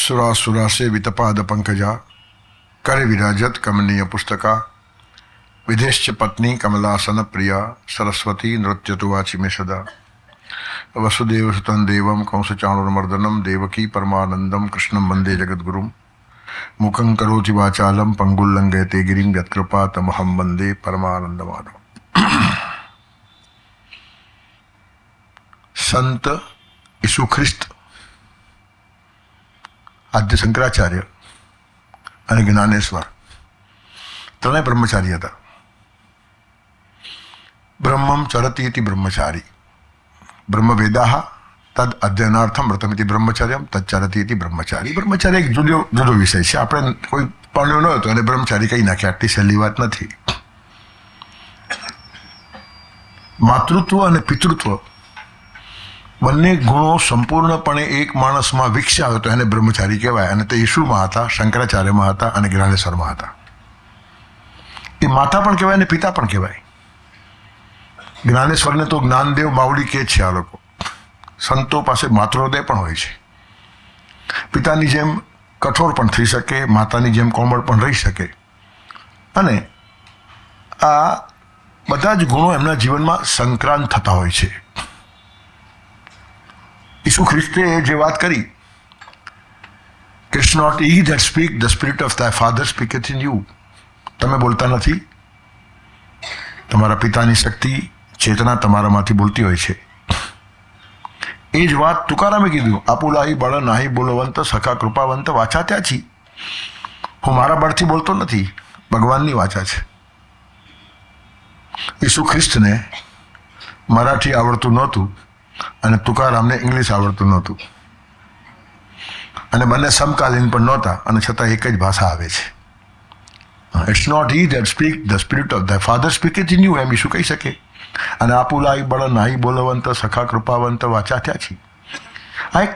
सुरासुरासे वितपाद पंकजा करे विराजत कमनीय पुस्तका विदेश्च पत्नी कमलासन प्रिया सरस्वती नृत्य तो वाची में सदा वसुदेव सुतं देवं कंसचाणुर्मर्दनं देवकी परमानंदम कृष्णं वंदे जगद्गुरुं मुखं करोति वाचालं पंगुल्लंघयते गिरिं यत्कृपा तमहं वंदे परमानंदमाधवम्। संत ईसु ख्रिस्त आद्य शंकराचार्य અને જ્ઞાનેશ્વર ત્રણેય બ્રહ્મચારી હતા. બ્રહ્મમ ચરતી ઇતિ બ્રહ્મચારી બ્રહ્મવેદાહ તદ અધ્યયનાર્થમ વ્રતમિતિ બ્રહ્મચર્યમ તચ્ચરતી ઇતિ બ્રહ્મચારી. બ્રહ્મચારી એક જુદો વિષય છે. આપણે કોઈ પરણ્યો ન હતો અને બ્રહ્મચારી કહી નાખે, આટલી સહેલી વાત નથી. માતૃત્વ અને પિતૃત્વ બંને ગુણો સંપૂર્ણપણે એક માણસમાં વિકસ્યા હોય તો એને બ્રહ્મચારી કહેવાય. અને તે ઈશુમાં હતા, શંકરાચાર્યમાં હતા અને જ્ઞાનેશ્વરમાં હતા. એ માતા પણ કહેવાય અને પિતા પણ કહેવાય. જ્ઞાનેશ્વરને તો જ્ઞાનદેવ બાવળી કે છે. આ લોકો સંતો પાસે માતૃહૃદય પણ હોય છે. પિતાની જેમ કઠોર પણ થઈ શકે, માતાની જેમ કોમળ પણ રહી શકે. અને આ બધા જ ગુણો એમના જીવનમાં સંક્રાંત થતા હોય છે. ઈસુ ખ્રિસ્તે જે વાત કરી કે it's not ye that speak, the spirit of thy father speaketh in you. તમે બોલતા નથી, તમારા પિતાની શક્તિ ચેતના તમારામાંથી બોલતી હોય છે. એ જ વાત તુકારામે કીધું, આપુલાહી બળ નાહી બોલવંત સખા કૃપાવંત વાચા ત્યાંથી. હું મારા બળથી બોલતો નથી, ભગવાનની વાચા છે. ઈસુ ખ્રિસ્તને મરાઠી આવડતું નહોતું અને તુકારામને ઇંગ્લિશ આવડતું નહોતું, અને બંને સમકાલીન પણ નહોતા, અને છતાં એક જ ભાષા આવે છે. It's not he that speak, the spirit of the father speaketh in you, એમ ઈસુ કહી શકે. અને આપુલાઈ બળ નાહી બોલવંત સખા કૃપાવંત વાચા ત્યાંથી. આ એક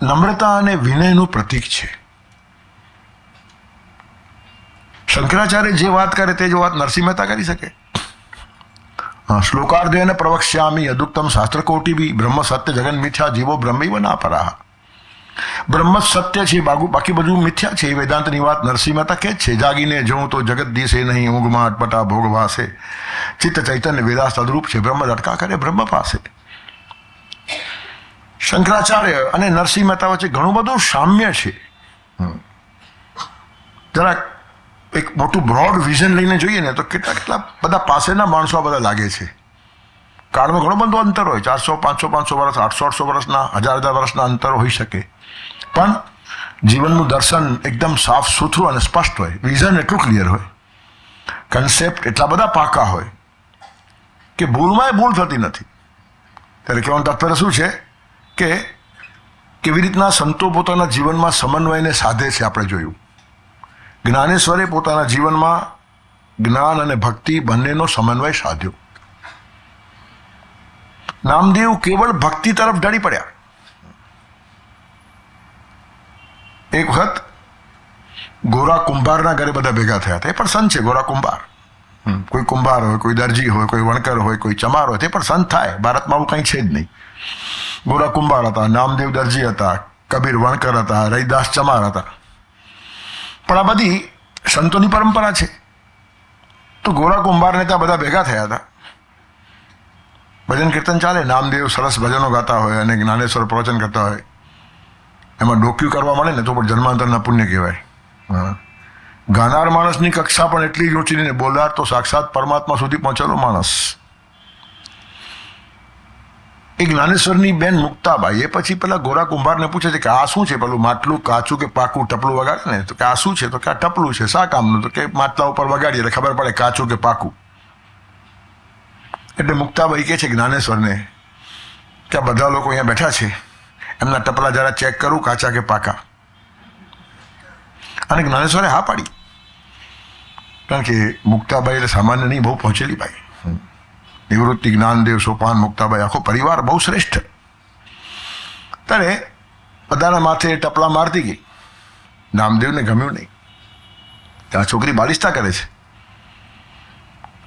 નમ્રતા અને વિનયનું પ્રતીક છે. શંકરાચાર્ય જે વાત કરે તે જ વાત નરસિંહ મહેતા કરી શકે. શ્લોકાર્ધેન પ્રવક્ષ્યામિ યદુક્તમ શાસ્ત્રકોટિ બી બ્રહ્મ સત્ય જગન મિથ્યા જીવો બ્રહ્મૈવ ના પરાહ. બ્રહ્મ સત્ય છે, બાકી બધું મિથ્યા છે. એ વેદાંતની વાત નરસિંહ મહેતા કે છે. જાગીને જોઉં તો જગત દિશે નહીં, ઊંઘમાં અટપટા ભોગ વાસે. ચિત્ત ચૈતન્ય વેદા સદરૂપ છે, બ્રહ્મ લટકા કરે બ્રહ્મ પાસે. શંકરાચાર્ય અને નરસિંહ મહેતા વચ્ચે ઘણું બધું સામ્ય છે. જરાક એક મોટું બ્રોડ વિઝન લઈને જોઈએ ને તો કેટલા બધા પાસેના માણસો આ બધા લાગે છે. કાળમાં ઘણો બધો અંતર હોય, 400, 500 વર્ષ, 800 વર્ષના, 1000 વર્ષના અંતરો હોઈ શકે. પણ જીવનનું દર્શન એકદમ સાફ સુથરું અને સ્પષ્ટ હોય. વિઝન એટલું ક્લિયર હોય, કન્સેપ્ટ એટલા બધા પાકા હોય કે ભૂલમાં ભૂલ થતી નથી. ત્યારે કહેવાનું તાત્પર્ય શું છે કે કેવી રીતના સંતો પોતાના જીવનમાં સમન્વયને સાધે છે આપણે જોયું. જ્ઞાનેશ્વરે પોતાના જીવનમાં જ્ઞાન અને ભક્તિ બંનેનો સમન્વય સાધ્યો. નામદેવ કેવળ ભક્તિ તરફ ઢળી પડ્યા. એક વખત ગોરા કુંભારના ઘરે બધા ભેગા થયા હતા. એ પણ સંત છે, ગોરા કુંભાર. કોઈ કુંભાર હોય, કોઈ દરજી હોય, કોઈ વણકર હોય, કોઈ ચમાર હોય, તે પણ સંત થાય. ભારતમાં આવું કંઈ છે જ નહીં. ગોરા કુંભાર હતા, નામદેવ દરજી હતા, કબીર વણકર હતા, રૈદાસ ચમાર હતા. પણ આ બધી સંતોની પરંપરા છે. તો ગોરા કુંભારને ત્યાં બધા ભેગા થયા હતા. ભજન કીર્તન ચાલે, નામદેવ સરસ ભજનો ગાતા હોય અને જ્ઞાનેશ્વર પ્રવચન કરતા હોય. એમાં ડોક્યુ કરવા મળે ને તો પણ જન્માંતરના પુણ્ય કહેવાય. ગાનાર માણસની કક્ષા પણ એટલી જ ઊંચી ને બોલનાર તો સાક્ષાત પરમાત્મા સુધી પહોંચેલો માણસ. એ જ્ઞાનેશ્વરની બેન મુક્તાબાઈ એ પછી પેલા ગોરા કુંભારને પૂછે છે કે આ શું છે, પેલું માટલું કાચું કે પાકું ટપલું વગાડે ને, તો કે આ શું છે, તો કે આ ટપલું છે. શા કામનું? તો કે માટલા ઉપર વગાડીએ એટલે ખબર પડે કાચું કે પાકું. એટલે મુક્તાબાઈ કહે છે જ્ઞાનેશ્વરને કે આ બધા લોકો અહીંયા બેઠા છે, એમના ટપલા જરા ચેક કરું કાચા કે પાકા. અને જ્ઞાનેશ્વરે હા પાડી, કારણ કે મુક્તાબાઈ એટલે સામાન્ય નહીં, બહુ પહોંચેલી બાઈ. નિવૃત્તિ, જ્ઞાનદેવ, સોપાન, મુક્તાબાઈ, આખો પરિવાર બહુ શ્રેષ્ઠ. ત્યારે બધાના માથે ટપલા મારતી ગઈ. નામદેવને ગમ્યું નહીં. આ છોકરી બાલિસ્તા કરે છે.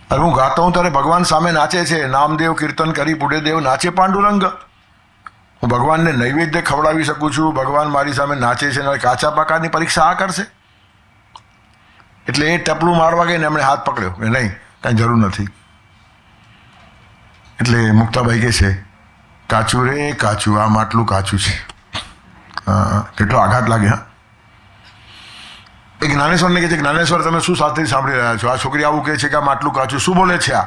અને હું ગાતો હું ત્યારે ભગવાન સામે નાચે છે. નામદેવ કીર્તન કરી પુડેદેવ નાચે પાંડુરંગ. હું ભગવાનને નૈવેદ્ય ખવડાવી શકું છું, ભગવાન મારી સામે નાચે છે અને કાચા પાકાની પરીક્ષા આ કરશે? એટલે એ ટપલું મારવા ગઈને એમણે હાથ પકડ્યો કે નહીં, કાંઈ જરૂર નથી. એટલે મુક્તાબાઈ કહે છે, કાચું રે કાચું, આ માટલું કાચું છે. કેટલો આઘાત લાગે. હા, એ જ્ઞાનેશ્વરને કહે છે, જ્ઞાનેશ્વર તમે શું સાથે સાંભળી રહ્યા છો? આ છોકરી આવું કહે છે કે આ માટલું કાચું, શું બોલે છે આ?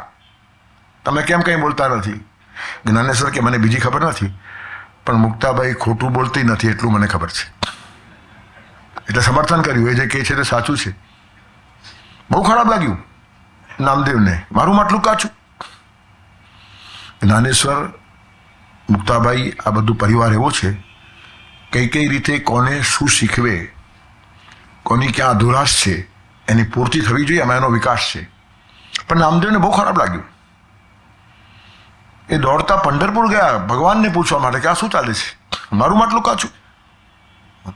તમે કેમ કંઈ બોલતા નથી? જ્ઞાનેશ્વર કે મને બીજી ખબર નથી, પણ મુક્તાબાઈ ખોટું બોલતી નથી એટલું મને ખબર છે. એટલે સમર્થન કર્યું, એ જે કહે છે તે સાચું છે. બહુ ખરાબ લાગ્યું નામદેવને, મારું માટલું કાચું. જ્ઞાનેશ્વર, મુક્તાબાઈ, આ બધું પરિવાર એવો છે, કઈ રીતે કોને શું શીખવે, કોની ક્યાં અધુરાશ છે એની પૂર્તિ થવી જોઈએ, એમાં એનો વિકાસ છે. પણ નામદેવને બહુ ખરાબ લાગ્યું. એ દોડતા પંઢરપુર ગયા ભગવાનને પૂછવા માટે કે આ શું ચાલે છે, મારું માટલું કાચું.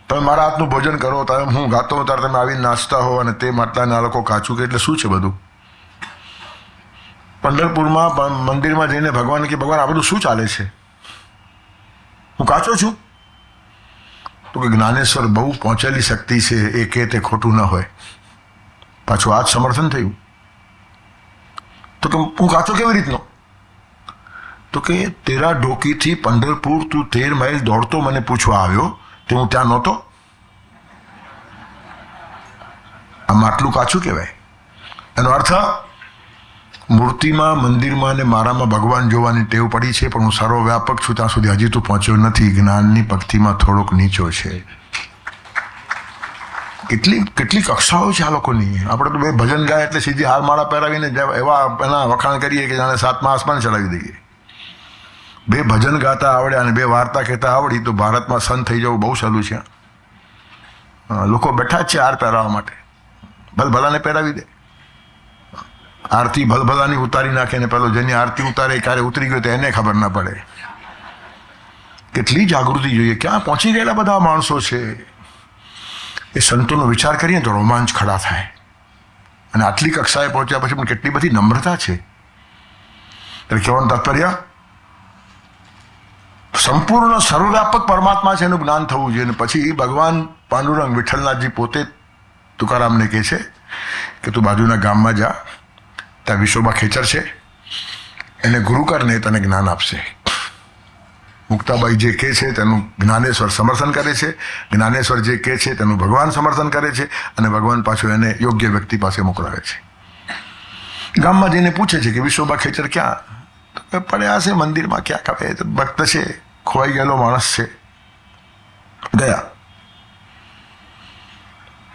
તમે મારા હાથનું ભોજન કરો, તમે હું ગાતો હોઉં ત્યારે તમે આવીને નાચતા હો અને તે માટલાને આ લોકો કાચું કે એટલે શું છે બધું? પંઢરપુરમાં મંદિરમાં જઈને ભગવાન કે ભગવાન આ બધું શું ચાલે છે, હું કાચો છું? તો કે જ્ઞાનેશ્વર બહુ પહોંચેલી શક્તિ છે, એ કે તે ખોટું ન હોય. પાછું આ જ સમર્થન થયું. તો કે હું કાચો કેવી રીતનો? તો કે તેરા ડોકીથી પંઢરપુર તું 13 માઇલ દોડતો મને પૂછવા આવ્યો તે હું ત્યાં નહોતો? આ માટલું કાચું કહેવાય. એનો અર્થ મૂર્તિમાં, મંદિરમાં ને મારામાં ભગવાન જોવાની ટેવ પડી છે, પણ હું સર્વવ્યાપક છું ત્યાં સુધી હજી તું પહોંચ્યો નથી. જ્ઞાનની પંક્તિમાં થોડોક નીચો છે. કેટલી કક્ષાઓ છે આ લોકોની. આપણે તો બે ભજન ગાય એટલે સીધી હાર માળા પહેરાવીને એવા એના વખાણ કરીએ કે જાણે 7મા આસમાન ચડાવી દઈએ. બે ભજન ગાતા આવડે અને બે વાર્તા કહેતા આવડી તો ભારતમાં સંત થઈ જવું બહુ સહેલું છે. લોકો બેઠા જ છે હાર પહેરાવવા માટે. ભલભલાને પહેરાવી દે. આરતી ભલભલાની ઉતારી નાખે ને પેલો જેની આરતી ઉતારે ક્યારે ઉતરી ગયો તો એને ખબર ના પડે. કેટલી જાગૃતિ જોઈએ, ક્યાં પહોંચી ગયેલા બધા માણસો છે. એ સંતોનો વિચાર કરીએ તો રોમાંચ ખડા થાય. અને આટલી કક્ષાએ પહોંચ્યા પછી પણ કેટલી બધી નમ્રતા છે. એટલે કહેવાનું તાત્પર્ય, સંપૂર્ણ સર્વવ્યાપક પરમાત્મા છે એનું જ્ઞાન થવું જોઈએ. અને પછી ભગવાન પાંડુરંગ વિઠ્ઠલનાથજી પોતે તુકારામને કહે છે કે તું બાજુના ગામમાં જા, ત્યાં વિશોબા ખેચર છે, એને ગુરુ કરને તને જ્ઞાન આપશે. મુક્તાબાઈ જે કહે છે તેનું જ્ઞાનેશ્વર સમર્થન કરે છે, જ્ઞાનેશ્વર જે કહે છે તેનું ભગવાન સમર્થન કરે છે, અને ભગવાન પાછું એને યોગ્ય વ્યક્તિ પાસે મોકલાવે છે. ગામમાં જઈને પૂછે છે કે વિશોબા ખેચર ક્યાં? તો પડ્યા છે મંદિરમાં ક્યાં, ખબર ભક્ત છે, ખોવાઈ ગયેલો માણસ છે. ગયા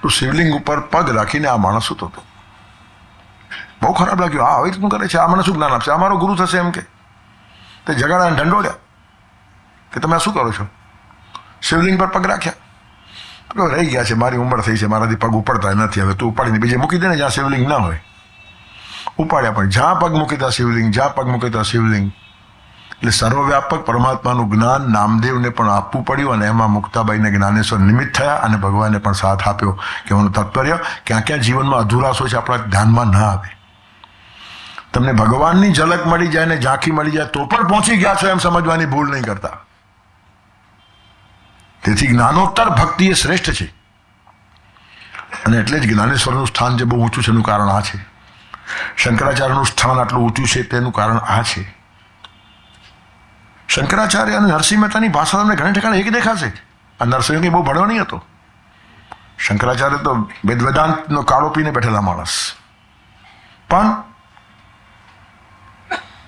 તો શિવલિંગ ઉપર પગ રાખીને આ માણસ સૂતો હતો. બહુ ખરાબ લાગ્યું. આ આવી રીતનું કરે છે, આ મને શું જ્ઞાન આપશે, આ મારો ગુરુ થશે એમ કે. તે જગાડા ઢંડોળ્યા કે તમે આ શું કરો છો? શિવલિંગ પર પગ રાખ્યા. તો રહી ગયા છે, મારી ઉંમર થઈ છે, મારાથી પગ ઉપડતા નથી, હવે તું ઉપાડીને બીજે મૂકી દે ને જ્યાં શિવલિંગ ના હોય. ઉપાડ્યા, પણ જ્યાં પગ મૂકી તા શિવલિંગ, જ્યાં પગ મૂકી તા શિવલિંગ. એટલે સર્વવ્યાપક પરમાત્માનું જ્ઞાન નામદેવને પણ આપવું પડ્યું, અને એમાં મુક્તાબાઈને જ્ઞાનેશ્વર નિમિત્ત થયા, અને ભગવાને પણ સાથ આપ્યો. કહેવાનું તાત્પર્ય, ક્યાં ક્યાં જીવનમાં અધુરાશો છે આપણા ધ્યાનમાં ના આવે. તમને ભગવાનની ઝલક મળી જાય ને ઝાંખી મળી જાય તો પણ પહોંચી ગયા છો એમ સમજવાની ભૂલ નહીં કરતા. તેથી જ્ઞાનોત્તર ભક્તિ એ શ્રેષ્ઠ છે. અને એટલે જ જ્ઞાનેશ્વરનું સ્થાન જે બહુ ઊંચું છે એનું કારણ આ છે. શંકરાચાર્યનું સ્થાન આટલું ઊંચું છે તેનું કારણ આ છે. શંકરાચાર્ય અને નરસિંહ મહેતાની ભાષા તમને ઘણી ઠેકાણે એક દેખાશે. આ નરસિંહ કંઈ બહુ ભણ્યો નહીં હતો. શંકરાચાર્ય તો વેદાંતનો કાળો પીને બેઠેલા માણસ, પણ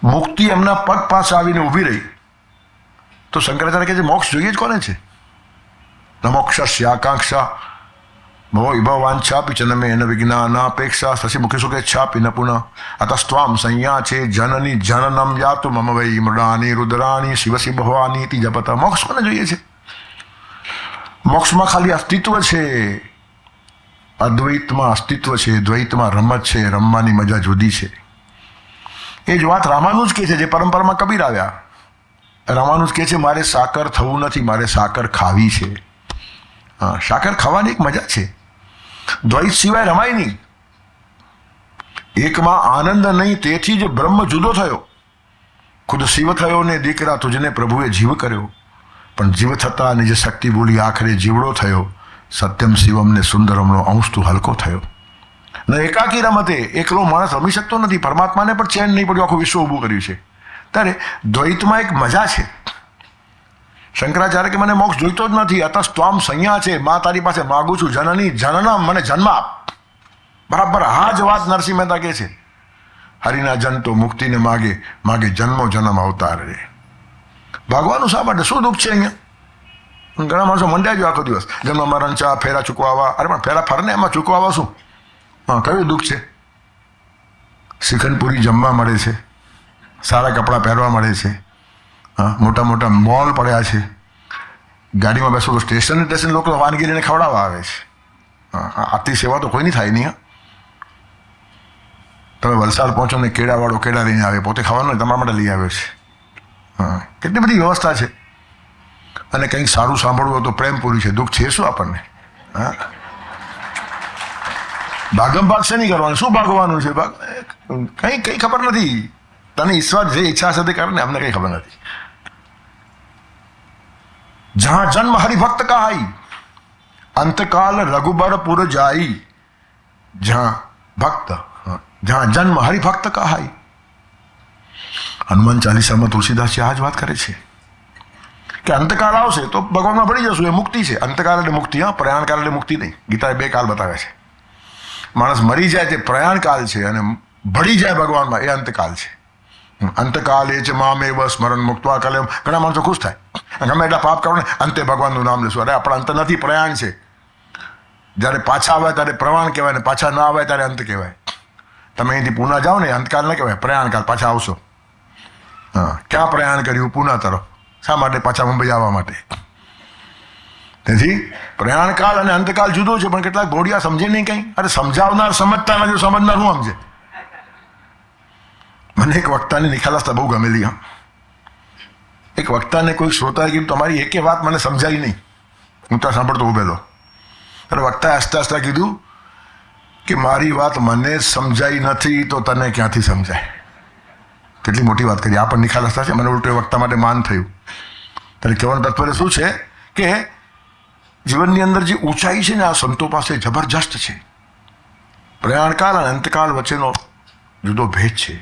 મુક્તિ એમના પગ પાસે આવીને ઊભી રહી તો શંકરાચાર્ય કહે છે મોક્ષ જોઈએ જ કોને છે? ન મોક્ષસ્ય આકાંક્ષા ભવવાંછાપી ચ ન મે ન વિજ્ઞાનાપેક્ષા શશિમુખી સુખેચ્છાપી ન પુનઃ અતસ્ત્વામ સંયા છે જનની જનનમ યાતુ મમ વૈ મૃડાની રુદ્રાણી શિવસી ભવાની તી જપતા. મોક્ષ કોને જોઈએ છે? મોક્ષમાં ખાલી અસ્તિત્વ છે. અદ્વૈતમાં અસ્તિત્વ છે, દ્વૈતમાં રમત છે, રમવાની મજા જુદી છે. એ જ વાત રામાનુજ કહે છે, જે પરંપરામાં કબીર આવ્યા. રામાનુજ કહે છે મારે સાકર થવું નથી, મારે સાકર ખાવી છે. હા, સાકર ખાવાની એક મજા છે. દ્વૈત સિવાય રમાય નહીં. એકમાં આનંદ નહીં, તેથી જ બ્રહ્મ જુદો થયો. ખુદ શિવ થયો ને દીકરા તુજને પ્રભુએ જીવ કર્યો. પણ જીવ થતા નિજ શક્તિ બોલી આખરે જીવડો થયો. સત્યમ શિવમ ને સુંદરમનો અંશ તું હલકો થયો. ને એકાકી રમતે એકલો માણસ રમી શકતો નથી. પરમાત્માને પણ ચેન નહીં પડ્યું, આખું વિશ્વ ઊભું કર્યું છે. ત્યારે દ્વૈતમાં એક મજા છે. શંકરાચાર્ય કે મને મોક્ષ જોઈતો જ નથી, અતસ્ત્વામ સંજ્ઞા છે, માં તારી પાસે માગું છું, જનની જનના મને જન્મ આપ. બરાબર હા જ વાત નરસિંહ મહેતા કહે છે. હરિના જન તો મુક્તિને માગે, માગે જન્મો જન્મ અવતાર રે. ભાગવાનું શા માટે? શું દુઃખ છે અહીંયા? ઘણા માણસો મંડ્યા જ આખો દિવસ જન્મ મરણ ચા ફેરા ચૂકવાવા. અરે પણ ફેરા ફરને, એમાં ચૂકવાવા શું? હા, કયું દુઃખ છે? શ્રીખંડપુરી જમવા મળે છે, સારા કપડાં પહેરવા મળે છે, હા, મોટા મોટા મોલ પડ્યા છે, ગાડીમાં બેસો તો સ્ટેશન લોકો વાનગી લઈને ખવડાવવા આવે છે. હા, આથી સેવા તો કોઈની થાય નહીં. હા, તમે વલસાડ પહોંચો ને કેળાવાળો કેળા લઈને આવે, પોતે ખાવાનું તમારા માટે લઈ આવ્યો છે. હા, કેટલી બધી વ્યવસ્થા છે. અને કંઈક સારું સાંભળવું હોય તો પ્રેમપુરી છે. દુઃખ છે શું આપણને? હા, ભાગમ ભાગ છે નહીં કરવાનું. શું ભાગવાનું છે? કંઈ ખબર નથી. તને ઈશ્વર જે ઈચ્છા સાથે કરે ને, અમને કંઈ ખબર નથી. જહાં જન્મ હરિભક્ત કહાઈ, અંતકાલ રઘુબરપુર જાઈ. જહાં ભક્ત, જહાં જન્મ હરિભક્ત કહાઈ. હનુમાન ચાલીસામાં તુલસીદાસજી આ જ વાત કરે છે કે અંતકાળ આવશે તો ભગવાનમાં ભળી જશું. એ મુક્તિ છે. અંતકાળ એટલે મુક્તિ. હા, પ્રયાણકાળ એટલે મુક્તિ નહીં. ગીતાએ 2 કાળ બતાવે છે. માણસ મરી જાય તે પ્રયાણકાળ છે, અને ભળી જાય ભગવાનમાં એ અંતકાળ છે. અંતકાલ એ છે મામેવ સ્મરણ મુક્ત્વા કલમ. ઘણા માણસો ખુશ થાય, ગમે એટલા પાપ કરો ને અંતે ભગવાનનું નામ લેશું. અરે આપણા અંત નથી, પ્રયાણ છે. જ્યારે પાછા આવે ત્યારે પ્રવાણ કહેવાય, ને પાછા ના આવે ત્યારે અંત કહેવાય. તમે અહીંથી પૂના જાઓ ને, અંતકાલ ન કહેવાય, પ્રયાણકાળ. પાછા આવશો. હા, ક્યાં પ્રયાણ કર્યું? પૂના તરફ. શા માટે? પાછા મુંબઈ આવવા માટે. તેથી પ્રયાણકાળ અને અંતકાળ જુદો છે. પણ કેટલાક ભોળિયા સમજે નહીં કંઈ. અરે સમજાવનાર સમજતા નથી, સમજનાર શું સમજે? મને એક વક્તાની નિખાલસતા બહુ ગમેલી. હા, એક વક્તાને કોઈ શ્રોતાએ કીધું તમારી એકે વાત મને સમજાઈ નહીં. હું ત્યાં સાંભળતો ઉભેલો. ત્યારે વક્તાએ હસતા હસતા કીધું કે મારી વાત મને સમજાઈ નથી તો તને ક્યાંથી સમજાય? કેટલી મોટી વાત કરી. આ પણ નિખાલસતા છે. મને ઉલટું એ વક્તા માટે માન થયું. ત્યારે કહેવાનું તાત્પર્ય શું છે કે જીવનની અંદર જે ઊંચાઈ છે ને, આ સંતો પાસે જબરજસ્ત છે. પ્રયાણકાળ અને અંતકાળ વચ્ચેનો જુદો ભેદ છે.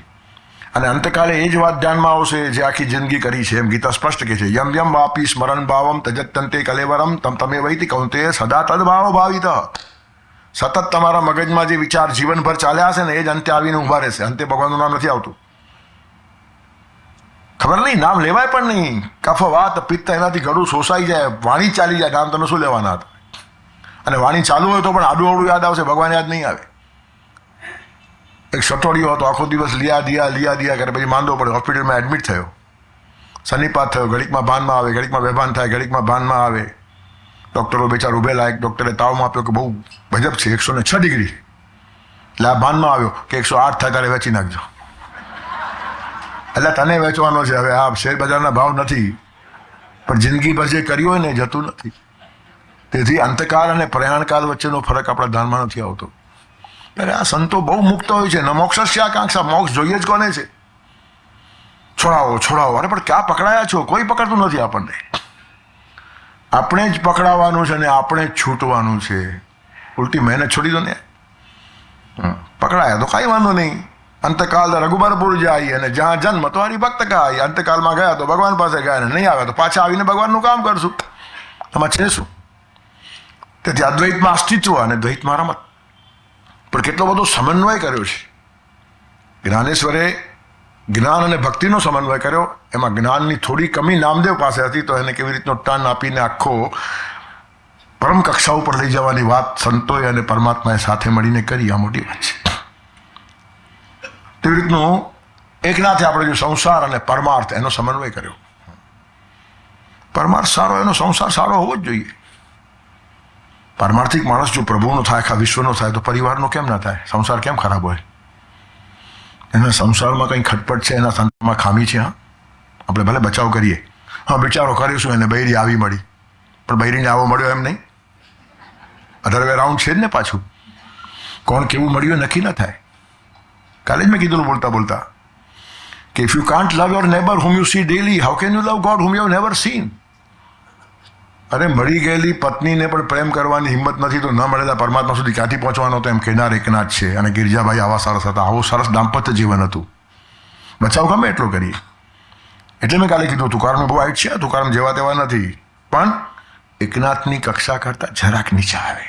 અને અંતકાલે એ જ વાત ધ્યાનમાં આવશે જે આખી જિંદગી કરી છે. એમ ગીતા સ્પષ્ટ કહે છે, યમ યમ વાપી સ્મરણ ભાવમ તજત્તંતે કલેવરમ તમ તમે વૈતિ કૌંતે સદા તદભાવ ભાવિત. સતત તમારા મગજમાં જે વિચાર જીવનભર ચાલ્યા હશે ને, એ જ અંતે આવીને ઊભા રહેશે. અંતે ભગવાનનું નામ નથી આવતું. ખબર નહીં, નામ લેવાય પણ નહીં. કફ વાત પિત્ત એનાથી ઘડું શોષાઈ જાય, વાણી ચાલી જાય. નામ તમે શું લેવાના હતા? અને વાણી ચાલુ હોય તો પણ આડું અવડું યાદ આવશે, ભગવાન યાદ નહીં આવે. એક સટોડિયો હતો, આખો દિવસ લિયા દિયા કરે, પછી માંદો પડે, હોસ્પિટલમાં એડમિટ થયો, સન્નિપાત થયો. ઘડીકમાં ભાનમાં આવે, ઘડીકમાં બેભાન થાય, ઘડીકમાં ભાનમાં આવે. ડૉક્ટરો બેચાર ઉભેલા. એક ડૉક્ટરે તાવમાં આપ્યો કે બહુ ગજબ છે, 106 ડિગ્રી. એટલે આ ભાનમાં આવ્યો કે 108 થાય ત્યારે વેચી નાખજો. એટલે તને વેચવાનો છે. હવે આ શેર બજારના ભાવ નથી, પણ જિંદગીભર જે કર્યું હોય ને જતું નથી. તેથી અંતકાળ અને પ્રયાણકાળ વચ્ચેનો ફરક આપણા ધ્યાનમાં નથી આવતો. ત્યારે આ સંતો બહુ મુક્ત હોય છે. ન મોક્ષસ્ય આકાંક્ષા. મોક્ષ જોઈએ જ કોને છે? છોડાવો. અરે પણ ક્યાં પકડાયા છો? કોઈ પકડતું નથી આપણને. આપણે જ પકડાવાનું છે ને આપણે જ છૂટવાનું છે. ઉલટી મહેનત છોડી દો ને. પકડાયા તો કાંઈ વાંધો નહીં. અંતકાલ રઘુબરપુર જાય, અને જ્યાં જન્મ તો હરિભક્ત કહાય. અંતકાલમાં ગયા તો ભગવાન પાસે ગયા, ને નહીં આવે તો પાછા આવીને ભગવાનનું કામ કરશું. આમાં છે શું? તેથી અદ્વૈતમાં અસ્તિત્વ અને દ્વૈતમાં રમત. પણ કેટલો બધો સમન્વય કર્યો છે જ્ઞાનેશ્વરે. જ્ઞાન અને ભક્તિનો સમન્વય કર્યો. એમાં જ્ઞાનની થોડી કમી નામદેવ પાસે હતી, તો એને કેવી રીતનો ટર્ન આપીને આખો પરમ કક્ષા ઉપર લઈ જવાની વાત સંતોએ અને પરમાત્માએ સાથે મળીને કરી. આ મોટી વાત છે. તેવી રીતનું એકનાથે આપણે જો સંસાર અને પરમાર્થ એનો સમન્વય કર્યો. પરમાર્થ સારો, એનો સંસાર સારો હોવો જ જોઈએ. પારમાર્થિક માણસ જો પ્રભુનો થાય, આખા વિશ્વનો થાય, તો પરિવારનો કેમ ના થાય? સંસાર કેમ ખરાબ હોય? એના સંસારમાં કંઈ ખટપટ છે, એના સંસારમાં ખામી છે. હા, આપણે ભલે બચાવ કરીએ, હા વિચારો કરીશું, એને બૈરી આવી મળી, પણ બૈરીને આવો મળ્યો એમ નહીં. અધર વે રાઉન્ડ છે જ ને પાછું. કોણ કેવું મળ્યું નક્કી ન થાય. કાલે જ મેં કીધું બોલતા કે if you can't love your neighbour whom you C daily, how can you love God whom you have never scene? અરે મળી ગયેલી પત્નીને પણ પ્રેમ કરવાની હિંમત નથી તો ન મળેલા પરમાત્મા સુધી ક્યાંથી પહોંચવાનો તો એમ કહેનાર એકનાથ છે. અને ગિરજાભાઈ આવા સરસ હતા, આવું સરસ દાંપત્ય જીવન હતું. બચાવ ગમે એટલો કરીએ. એટલે મેં કાલે કીધું તુકારામ બહુ હાઈટ છે, તુકારામ જેવા તેવા નથી, પણ એકનાથની કક્ષા કરતાં જરાક નીચે આવે.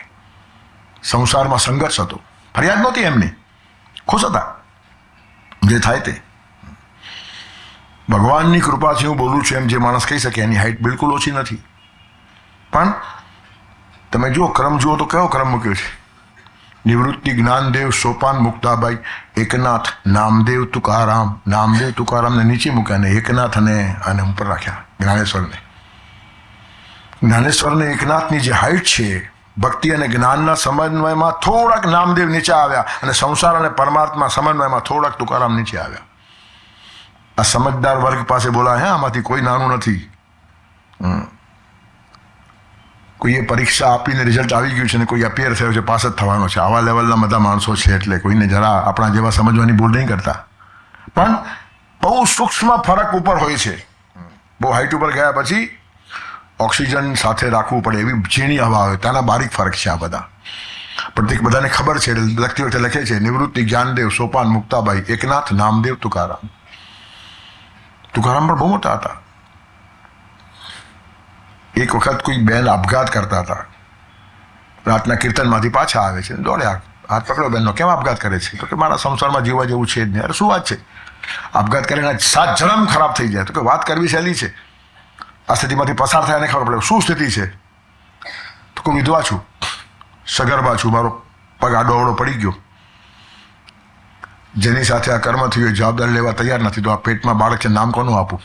સંસારમાં સંઘર્ષ હતો, ફરિયાદ નહોતી એમની, ખુશ હતા જે થાય તે. ભગવાનની કૃપાથી હું બોલું છું એમ જે માણસ કહી શકે એની હાઈટ બિલકુલ ઓછી નથી. પણ તમે જુઓ ક્રમ જુઓ તો કયો ક્રમ મૂક્યો છે? નિવૃત્તિ જ્ઞાનદેવ સોપાન મુક્તાબાઈ, એકનાથ નામદેવ તુકારામ. નામદેવ તુકારામને નીચે મૂક્યા ને એકનાથ અને ઉપર રાખ્યા જ્ઞાનેશ્વરને. જ્ઞાનેશ્વરને એકનાથની જે હાઈટ છે ભક્તિ અને જ્ઞાનના સમન્વયમાં થોડાક નામદેવ નીચે આવ્યા અને સંસાર અને પરમાત્મા સમન્વયમાં થોડાક તુકારામ નીચે આવ્યા. આ સમજદાર વર્ગ પાસે બોલાય હે, આમાંથી કોઈ નાનું નથી. કોઈએ પરીક્ષા આપીને રિઝલ્ટ આવી ગયું છે ને કોઈ અપિયર થયો છે, પાસ જ થવાનો છે. આવા લેવલના બધા માણસો છે એટલે કોઈને જરા આપણા જેવા સમજવાની ભૂલ નહીં કરતા. પણ બહુ સૂક્ષ્મ ફરક ઉપર હોય છે. બહુ હાઈટ ઉપર ગયા પછી ઓક્સિજન સાથે રાખવું પડે એવી ઝીણી હવા હોય, ત્યાંના બારીક ફરક છે આ બધા. પ્રત્યેક બધાને ખબર છે, લખતી વખતે લખે છે નિવૃત્તિ જ્ઞાનદેવ સોપાન મુક્તાબાઈ, એકનાથ નામદેવ તુકારામ. તુકારામ પણ બહુ મોટા હતા. એક વખત કોઈ બેન આપઘાત કરતા હતા, રાતના કીર્તનમાંથી પાછા આવે છે, દોડ્યા, હાથ પકડ્યો બેનનો, કેમ આપઘાત કરે છે? તો કે મારા સંસારમાં જીવવા જેવું છે જ નહીં. અરે શું વાત છે? આપઘાત કરીને 7 જન્મ ખરાબ થઈ જાય. તો કે વાત કરવી સહેલી છે, આ સ્થિતિમાંથી પસાર થાય એને ખબર પડે. શું સ્થિતિ છે? તો કોઈ વિધવા છું, સગર્ભા છું, મારો પગ આડો અવડો પડી ગયો, જેની સાથે આ કર્મ થયું જવાબદારી લેવા તૈયાર નથી, તો આ પેટમાં બાળક છે, નામ કોનું આપું?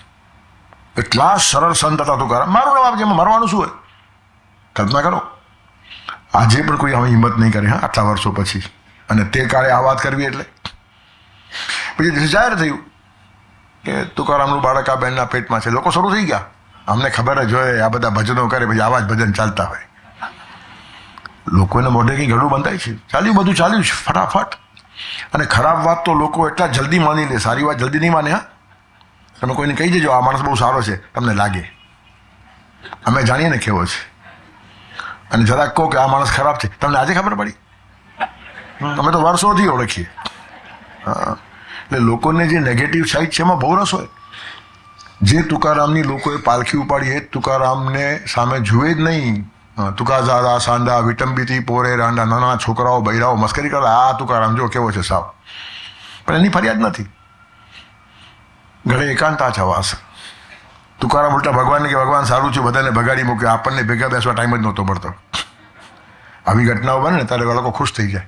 એટલા સરળ સંત હતા તુકારામ. મારું નામ આપજે, મરવાનું શું હોય? કલ્પના કરો, આજે પણ કોઈ હવે હિંમત નહીં કરે. હા, આટલા વર્ષો પછી. અને તે કાળે આ વાત કરવી એટલે પછી જાહેર થયું કે તુકારામનું બાળક આ બેનના પેટમાં છે. લોકો શરૂ થઈ ગયા, અમને ખબર જ હોય આ બધા ભજનો કરે, પછી આવા જ ભજન ચાલતા હોય. લોકોને મોઢે કંઈ ગળું બંધાય છે, ચાલ્યું બધું ચાલ્યું છે ફટાફટ. અને ખરાબ વાત તો લોકો એટલા જલ્દી માની લે, સારી વાત જલ્દી નહીં માને. હા, તમે કોઈને કહી દેજો આ માણસ બહુ સારો છે, તમને લાગે અમે જાણીએ ને કેવો છે. અને જરાક કહો કે આ માણસ ખરાબ છે, તમને આજે ખબર પડી? અમે તો વર્ષોથી ઓળખીએ. હા, એટલે લોકોને જે નેગેટિવ સાઈડ છે એમાં બહુ રસ હોય. જે તુકારામની લોકોએ પાલખી ઉપાડી એ તુકારામને સામે જુએ જ નહીં. તુકાઝાદા સાંદા વિટંબીથી પોરે રાંડા, નાના છોકરાઓ બૈરાઓ મસ્કરી કરતા, આ તુકારામ જો કેવો છે સાવ. પણ એની ફરિયાદ નથી. ઘરે એકાંતા છે વાસ. તુકારામ ઉલટા ભગવાનને કે ભગવાન સારું છે, બધાને ભગાડી મૂકે, આપણને ભેગા બેસવા ટાઈમ જ નહોતો મળતો. આવી ઘટનાઓ બને ને ત્યારે લોકો ખુશ થઈ જાય.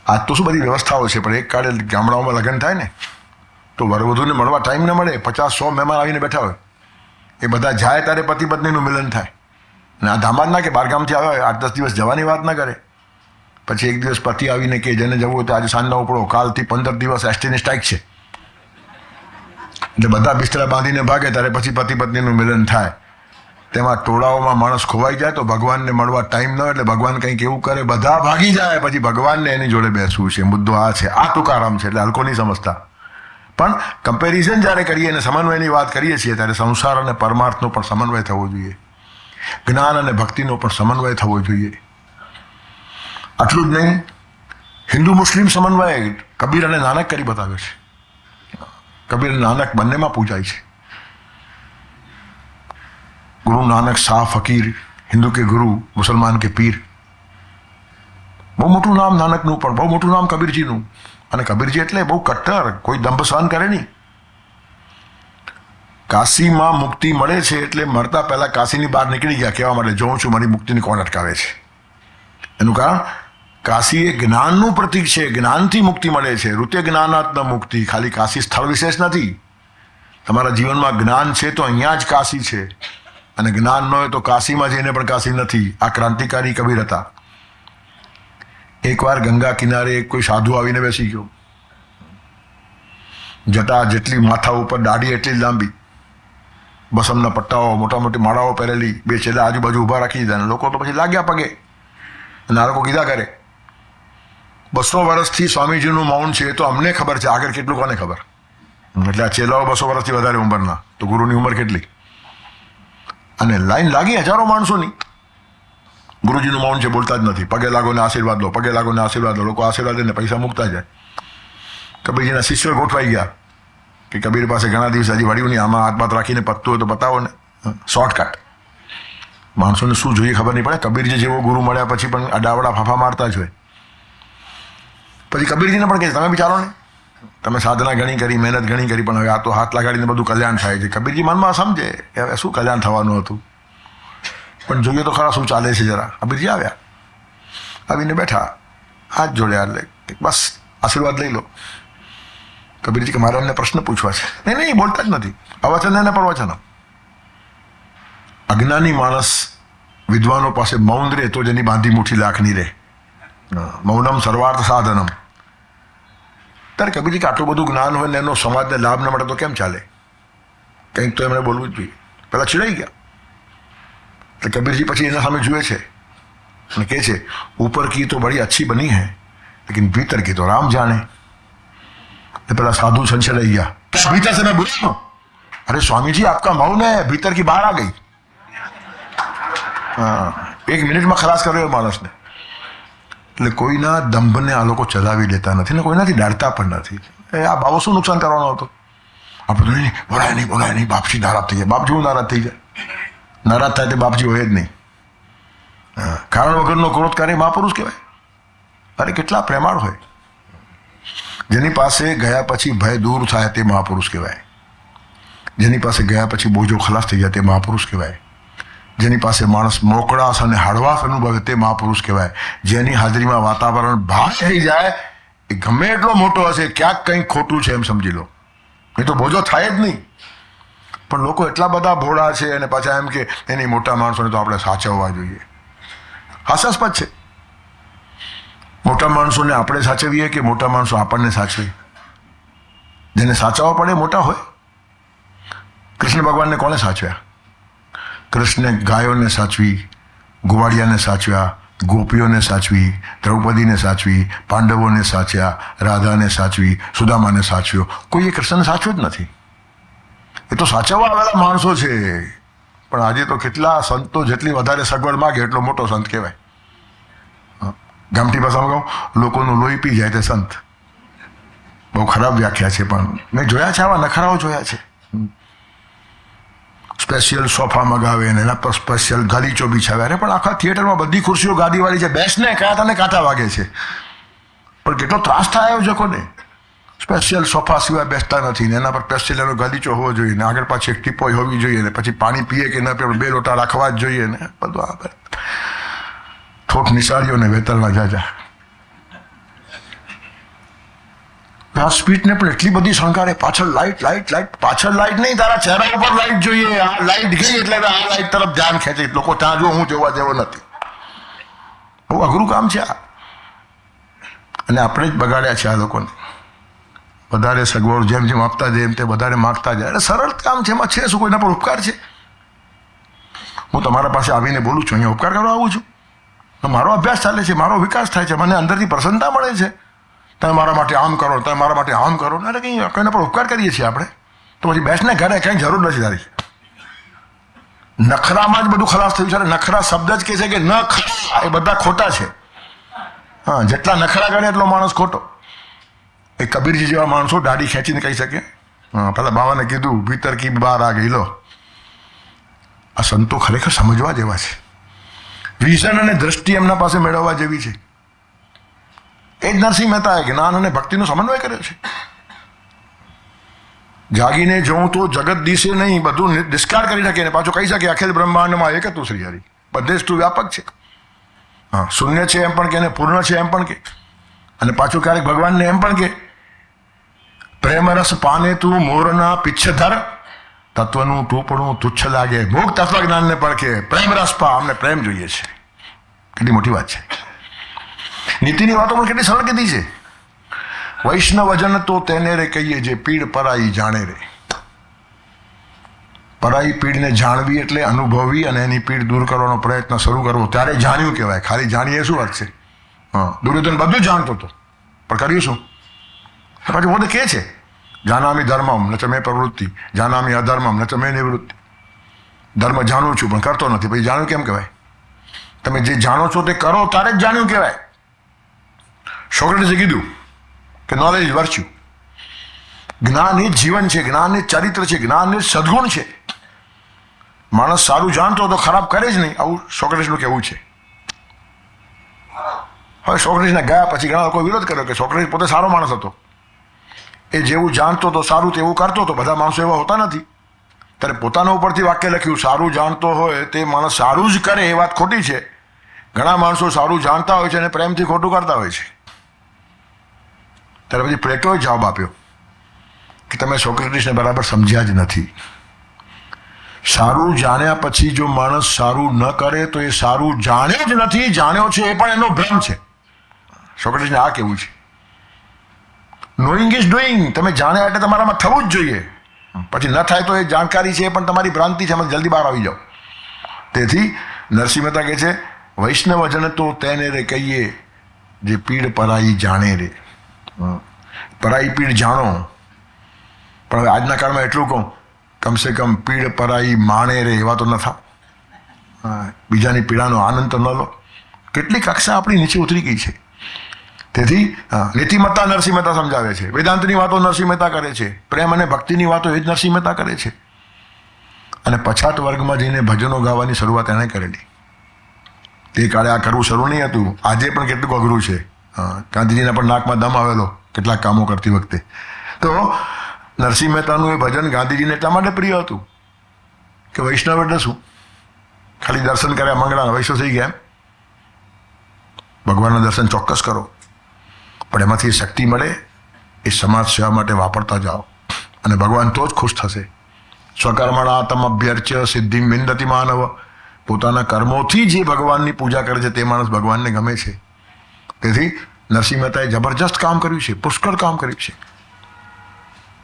આજ તો શું બધી વ્યવસ્થાઓ છે, પણ એક કાળે ગામડાઓમાં લગ્ન થાય ને તો વરવધુને મળવા ટાઈમ ન મળે. 50-100 મહેમાન આવીને બેઠા હોય, એ બધા જાય ત્યારે પતિ પત્નીનું મિલન થાય. અને આ દામાદના કે બહારગામથી આવ્યા હોય 8-10 દિવસ જવાની વાત ન કરે. પછી એક દિવસ પતિ આવીને કે જેને જવું હોય તો આજે સાંજના ઉપડો, કાલથી 15 દિવસ એસટીની સ્ટ્રાઇક છે. એટલે બધા બિસ્તરા બાંધીને ભાગે, ત્યારે પછી પતિ પત્નીનું મિલન થાય. તેમાં ટોળાઓમાં માણસ ખોવાઈ જાય તો ભગવાનને મળવા ટાઈમ ન હોય, એટલે ભગવાન કંઈક એવું કરે, બધા ભાગી જાય. પછી ભગવાનને એની જોડે બેસવું છે. મુદ્દો આ છે. આ તુકારામ છે, એટલે હલકો નહીં સમજતા. પણ કમ્પેરિઝન જ્યારે કરીએ અને સમન્વયની વાત કરીએ છીએ ત્યારે સંસાર અને પરમાર્થનો પણ સમન્વય થવો જોઈએ, જ્ઞાન અને ભક્તિનો પણ સમન્વય થવો જોઈએ. આટલું જ નહીં, હિન્દુ મુસ્લિમ સમન્વય કબીર અને નાનક કરી બતાવ્યો છે. કબીર અને નાનક બંનેમાં પૂજાય છે. ગુરુ નાનક શાહ ફકીર, હિન્દુ કે ગુરુ, મુસલમાન કે પીર. બહુ મોટું નામ નાનકનું, પણ બહુ મોટું નામ કબીરજીનું. અને કબીરજી એટલે બહુ કટ્ટર, કોઈ દંભ સહન કરે નહીં. કાશીમાં મુક્તિ મળે છે એટલે મરતા પહેલા કાશીની બહાર નીકળી ગયા કહેવા માટે, જોઉં છું મારી મુક્તિને કોણ અટકાવે છે. એનું કારણ કાશી એ જ્ઞાનનું પ્રતીક છે. જ્ઞાનથી મુક્તિ મળે છે. ઋતે જ્ઞાનાત્મ મુક્તિ. ખાલી કાશી સ્થળ વિશેષ નથી. તમારા જીવનમાં જ્ઞાન છે તો અહીંયા જ કાશી છે, અને જ્ઞાન ન હોય તો કાશીમાં જઈને પણ કાશી નથી. આ ક્રાંતિકારી કબીર હતા. એકવાર ગંગા કિનારે કોઈ સાધુ આવીને બેસી ગયો. જટા જેટલી માથા ઉપર, દાઢી એટલી લાંબી, બસમના પટ્ટાઓ, મોટા મોટી માળાઓ પહેરેલી, 2 છેડા આજુબાજુ ઊભા રાખી દીધા. લોકો તો પછી લાગ્યા પગે. અને આ લોકો કીધા કરે 200 વર્ષથી સ્વામીજીનું મૌન છે, એ તો અમને ખબર છે, આગળ કેટલું કોને ખબર? એટલે આ ચેલાઓ 200 વર્ષથી વધારે ઉંમરના, તો ગુરુની ઉંમર કેટલી? અને લાઈન લાગી હજારો માણસોની. ગુરુજીનું મૌન છે, બોલતા જ નથી. પગે લાગો ને આશીર્વાદ લો, પગે લાગો ને આશીર્વાદ લો. લોકો આશીર્વાદ લઈને પૈસા મૂકતા જાય. કબીરજીના શિષ્યો ગોઠવાઈ ગયા કે કબીર પાસે ઘણા દિવસ હજી વળ્યું નહીં, આમાં હાથ બાત રાખીને પતતું હોય તો બતાવો ને. શોર્ટકટ. માણસોને શું જોઈએ ખબર નહીં પડે. કબીરજી જેવો ગુરુ મળ્યા પછી પણ અડાવડા ફાફા મારતા જ હોય. પછી કબીરજીને પણ કહે તમે બી ચાલો ને, તમે સાધના ઘણી કરી, મહેનત ઘણી કરી, પણ હવે આ તો હાથ લગાડીને બધું કલ્યાણ થાય છે. કબીરજી મનમાં સમજે કે હવે શું કલ્યાણ થવાનું હતું, પણ જોઈએ તો ખરા શું ચાલે છે જરા. કબીરજી આવ્યા, આવીને બેઠા, હાથ જોડ્યા, એટલે બસ આશીર્વાદ લઈ લો. કબીરજી કે મારે એમને પ્રશ્ન પૂછવા છે. નહીં, બોલતા જ નથી. અવચન એને પ્રવચન. અજ્ઞાની માણસ વિદ્વાનો પાસે મૌન રહે તો જેની બાંધી મુઠ્ઠી લાખની રહે. મૌનમ સર્વાર્થ સાધનમ. ત્યારે કબીરજી કે આટલું બધું જ્ઞાન હોય ને એનો સમાજને લાભ ન મળે તો કેમ ચાલે? કંઈક તો એમણે બોલવું જ જોઈએ. પહેલાં ચીડાઈ ગયા. એટલે કબીરજી પછી એના સામે જુએ છે અને કહે છે ઉપર કી તો બડી અચ્છી બની હૈ લેकिन भीतर की तो राम जाने. પેલા સાધુ સંશડાઈ ગયા. ભીતર से मैं बुरा हूं. अरे स्वामी जी आपका मौन है, भीतर की बाहर आ गई. हाँ, 1 મિનિટમાં ખલાસ કર્યો માણસને. એટલે કોઈના દંભને આ લોકો ચલાવી લેતા નથી ને કોઈનાથી ડરતા પણ નથી. આ બાબો શું નુકસાન કરવાનો હતો? આપણે નહીં બોલાય નહીં, બાપજી નારાજ થઈ જાય. બાપ જેવું નારાજ થઈ જાય. નારાજ થાય તે બાપજી હોય જ નહીં. કારણ વગરનો ક્રોધ કરે મહાપુરુષ કહેવાય. અરે કેટલા પ્રેમાળ હોય. જેની પાસે ગયા પછી ભય દૂર થાય તે મહાપુરુષ કહેવાય. જેની પાસે ગયા પછી બોજો ખલાસ થઈ જાય તે મહાપુરુષ કહેવાય. જેની પાસે માણસ મોકળાશ અને હળવાશ અનુભવે તે મહાપુરુષ કહેવાય. જેની હાજરીમાં વાતાવરણ ભાર થઈ જાય એ ગમે એટલો મોટો હશે, ક્યાંક કંઈક ખોટું છે એમ સમજી લો. એ તો બોજો થાય જ નહીં. પણ લોકો એટલા બધા ભોળા છે અને પાછા એમ કે એની મોટા માણસોને તો આપણે સાચવવા જોઈએ. હાસ્યાસ્પદ છે. મોટા માણસોને આપણે સાચવીએ કે મોટા માણસો આપણને સાચવે? જેને સાચવવા પડે મોટા હોય. કૃષ્ણ ભગવાનને કોને સાચવ્યા? કૃષ્ણે ગાયોને સાચવી, ગોવાળિયાને સાચવ્યા, ગોપીઓને સાચવી, દ્રૌપદીને સાચવી, પાંડવોને સાચ્યા, રાધાને સાચવી, સુદામાને સાચવ્યો. કોઈએ કૃષ્ણને સાચવ્યો જ નથી. એ તો સાચવવા આવેલા માણસો છે. પણ આજે તો કેટલા સંતો જેટલી વધારે સગવડ માગે એટલો મોટો સંત કહેવાય. ગામઠી ભાષામાં કહું લોકોનું લોહી પી જાય તે સંત. બહુ ખરાબ વ્યાખ્યા છે પણ મેં જોયા છે, આવા નખરાઓ જોયા છે. સ્પેશિયલ સોફા મગાવે ને એના પર સ્પેશિયલ ગાલીચો બિછાવે. અરે પણ આખા થિયેટરમાં બધી ખુરશીઓ ગાદીવાળી છે, બેસને કાંટા ને કાંટા વાગે છે. પણ કેટલો ત્રાસ થાય આયોજકોને. સ્પેશિયલ સોફા સિવાય બેસતા નથી ને એના પર સ્પેશિયલ એનો ગાલીચો હોવો જોઈએ ને આગળ પાછી એક ટીપોઈ હોવી જોઈએ ને પછી પાણી પીએ કે ના પીએ 2 લોટા રાખવા જ જોઈએ ને બધું. આ ઠોઠ નિશાળીઓને વેતરના જાજા. આ સ્પીડને પણ એટલી બધી શણગારે. પાછળ લાઇટ. પાછળ લાઇટ નહીં, તારા ચહેરા ઉપર લાઇટ જોઈએ. આ લાઇટ ગઈ એટલે આ લાઇટ તરફ ધ્યાન ખેંચે. લોકો ત્યાં જો હું જોવા જેવો નથી. બહુ અઘરું કામ છે આ. અને આપણે જ બગાડ્યા છે આ લોકોને. વધારે સગવડ જેમ આપતા જાય એમ તે વધારે માગતા જાય. અરે સરળ કામ છે, એમાં છે શું? કોઈના પર ઉપકાર છે? હું તમારા પાસે આવીને બોલું છું, અહીંયા ઉપકાર કરવા આવું છું. મારો અભ્યાસ ચાલે છે, મારો વિકાસ થાય છે, મને અંદરથી પ્રસન્નતા મળે છે. તમે મારા માટે આમ કરો, તમે મારા માટે આમ કરો. અરે કંઈ કોઈના પર ઉપકાર કરીએ છીએ આપણે તો પછી બેસને ઘરે કંઈ જરૂર નથી તારી. નખરામાં જ બધું ખલાસ થયું છે. નખરા શબ્દ જ કહે છે કે નખરા, એ બધા ખોટા છે. હા, જેટલા નખરા ગણે એટલો માણસ ખોટો. એ કબીરજી જેવા માણસો દાઢી ખેંચીને કહી શકે. હા, પેલા બાવાને કીધું ભીતર કી બહાર આ ગઈ લો. આ સંતો ખરેખર સમજવા જેવા છે. વિઝન અને દ્રષ્ટિ એમના પાસે મેળવવા જેવી છે. એ જ નરસિંહ મહેતાએ જ્ઞાન અને ભક્તિનો સમન્વય કર્યો છે. જાગીને જોઉં તો જગત દિશે નહીં, બધું ડિસ્કાર્ડ કરી શકે ને પાછું કહી શકે અખિલ બ્રહ્માંડમાં એક હતું શ્રી હરિ. બધે જ તું વ્યાપક છે. હા, શૂન્ય છે એમ પણ કે, પૂર્ણ છે એમ પણ કે, અને પાછું ક્યારેક ભગવાનને એમ પણ કે પ્રેમ રસ પાને તું મોરના પીછધર, તત્વનું ટૂંપણું તુચ્છ લાગે. મુક્ત તત્વજ્ઞાનને પણ કે પ્રેમ રસ પા, અમને પ્રેમ જોઈએ છે. કેટલી મોટી વાત છે. નીતિની વાતો પણ કેટલી સરળ કીધી છે. વૈષ્ણવજન તો તેને રે કહીએ જે પીડ પરાઈ જાણે રે. પરાઈ પીડને જાણવી એટલે અનુભવવી અને એની પીડ દૂર કરવાનો પ્રયત્ન શરૂ કરવો, ત્યારે જાણ્યું કહેવાય. ખાલી જાણીએ શું અર્થ છે? હા, દુર્યોધન બધું જાણતો હતો પણ કર્યું શું? પાછું પોતે કહે છે જાનામી ધર્મમ ન ચ મે પ્રવૃત્તિ, જાનામી અધર્મમ ન ચ મે નિવૃત્તિ. ધર્મ જાણું છું પણ કરતો નથી, પછી જાણ્યું કેમ કહેવાય? તમે જે જાણો છો તે કરો ત્યારે જ જાણ્યું કહેવાય. સોક્રેટિસે કીધું કે નોલેજ ઇઝ વર્ચ્યુ. જ્ઞાન એ જીવન છે, જ્ઞાન એ ચરિત્ર છે, જ્ઞાન એ સદગુણ છે. માણસ સારું જાણતો તો ખરાબ કરે જ નહીં, આવું સોક્રેટિસનું કહેવું છે. હવે સોક્રેટિસને ગયા પછી ઘણા લોકો વિરોધ કર્યો કે સોક્રેટિસ પોતે સારો માણસ હતો, એ જેવું જાણતો હતો સારું તેવું કરતો હતો. બધા માણસો એવા હોતા નથી. ત્યારે પોતાના ઉપરથી વાક્ય લખ્યું, સારું જાણતો હોય તે માણસ સારું જ કરે, એ વાત ખોટી છે. ઘણા માણસો સારું જાણતા હોય છે અને પ્રેમથી ખોટું કરતા હોય છે. ત્યારે પછી પ્લેટોએ જવાબ આપ્યો કે તમે સોક્રેટિસને બરાબર સમજ્યા જ નથી. સારું જાણ્યા પછી જો માણસ સારું ન કરે તો એ સારું જાણ્યો જ નથી, જાણ્યો છે એ પણ એનો ભ્રમ છે. સોક્રેટિસને આ કહેવું છે. Knowing is doing. તમે જાણ્યા એટલે તમારામાં થવું જ જોઈએ. પછી ન થાય તો એ જાણકારી છે, એ પણ તમારી ભ્રાંતિ છે. એમાં જલ્દી બહાર આવી જાઓ. તેથી નરસિંહ મહેતા કહે છે, વૈષ્ણવજન તો તેને રે કહીએ જે પીડ પરાઈ જાણે રે. પરાઈ પીડ જાણો, પણ હવે આજના કાળમાં એટલું કહું, કમસે કમ પીડ પરાઈ માણે રે એવા તો ન થાવ. બીજાની પીડાનો આનંદ તો ન લો. કેટલી કક્ષા આપણી નીચે ઉતરી ગઈ છે. તેથી નીતિમત્તા નરસિંહ મહેતા સમજાવે છે, વેદાંતની વાતો નરસિંહ મહેતા કરે છે, પ્રેમ અને ભક્તિની વાતો એ જ નરસિંહ મહેતા કરે છે. અને પછાત વર્ગમાં જઈને ભજનો ગાવાની શરૂઆત એણે કરેલી. તે કાળે આ કરવું શરૂ નહીં હતું. આજે પણ કેટલું અઘરું છે. ગાંધીજીના પણ નાકમાં દમ આવેલો કેટલાક કામો કરતી વખતે. તો નરસિંહ મહેતાનું એ ભજન ગાંધીજીને એટલા માટે પ્રિય હતું કે વૈષ્ણવ એટલે શું? ખાલી દર્શન કર્યા મંગળાના વૈષ્ણવ થઈ ગયા એમ? ભગવાનના દર્શન ચોક્કસ કરો, પણ એમાંથી શક્તિ મળે એ સમાજ સેવા માટે વાપરતા જાઓ અને ભગવાન તો જ ખુશ થશે. સ્વકર્મણાતમ અભ્યર્ચ્ય સિદ્ધિ વિંદતિ માનવ. પોતાના કર્મોથી જે ભગવાનની પૂજા કરે છે તે માણસ ભગવાનને ગમે છે. તેથી નરસિંહ મહેતાએ જબરજસ્ત કામ કર્યું છે, પુષ્કળ કામ કર્યું છે.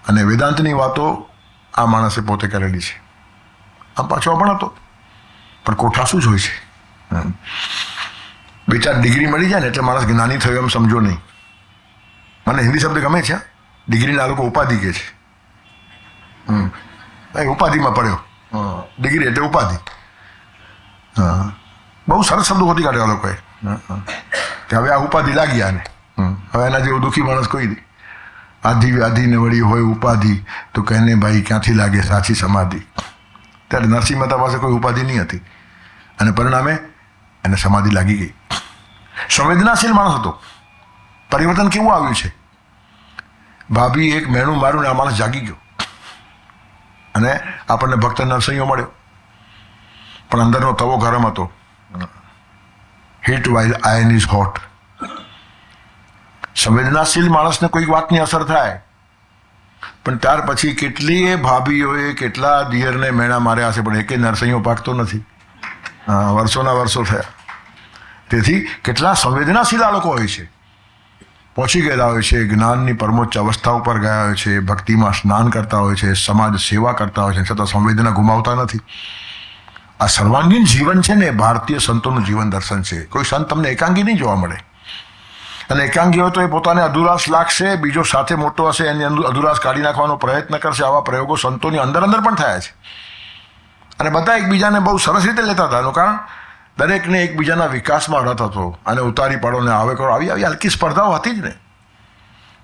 અને વેદાંતની વાતો આ માણસે પોતે કરેલી છે. આમ પાછો પણ હતો, પણ કોઠાસું જ હોય છે. બે ચાર ડિગ્રી મળી જાય ને એટલે માણસ જ્ઞાની થયો એમ સમજો નહીં. મને હિન્દી શબ્દ ગમે છે. ડિગ્રીના લોકો ઉપાધિ કહે છે. ઉપાધિમાં પડ્યો. ડિગ્રી એટલે ઉપાધિ. બહુ સરસ શબ્દો ગોતી કાઢ્યા લોકોએ કે હવે આ ઉપાધિ લાગી આને. હવે એના જેવું દુઃખી માણસ કોઈ નહીં. આધી વ્યાધિને વળી હોય ઉપાધિ તો કહેને ભાઈ ક્યાંથી લાગે સાચી સમાધિ. ત્યારે નરસિંહ મહેતા પાસે કોઈ ઉપાધિ નહીં હતી અને પરિણામે એને સમાધિ લાગી ગઈ. સંવેદનાશીલ માણસ હતો. પરિવર્તન કેવું આવ્યું છે? ભાભી એક મેણું માર્યું ને આ માણસ જાગી ગયો અને આપણને ભક્ત નરસિંહો મળ્યો, પણ અંદરનો તવો ગરમ હતો. Heat while iron is hot. સંવેદનાશીલ માણસને કોઈક વાતની અસર થાય, પણ ત્યાર પછી કેટલીય ભાભીઓએ કેટલા દિયરને મેણા માર્યા હશે, પણ એકે નરસિંહો પાકતો નથી. વર્ષોના વર્ષો થયા. તેથી કેટલા સંવેદનાશીલ આ લોકો હોય છે, પહોંચી ગયેલા હોય છે, જ્ઞાનની પરમોચ્ચ અવસ્થા ઉપર ગયા હોય છે, ભક્તિમાં સ્નાન કરતા હોય છે, સમાજ સેવા કરતા હોય છે, છતાં સંવેદના ગુમાવતા નથી. આ સર્વાંગીણ જીવન છે ને ભારતીય સંતોનું જીવન દર્શન છે. કોઈ સંત તમને એકાંગી નહીં જોવા મળે, અને એકાંગી હોય તો એ પોતાને અધુરાશ લાગશે, બીજો સાથે મોટો હશે એની અધુરાશ કાઢી નાખવાનો પ્રયત્ન કરશે. આવા પ્રયોગો સંતોની અંદર પણ થયા છે અને બધા એકબીજાને બહુ સરસ રીતે લેતા હતા. એનું કારણ દરેકને એકબીજાના વિકાસમાં રસ હતો અને ઉતારી પાડો ને આવે કરો આવી હલકી સ્પર્ધાઓ હતી જ ને.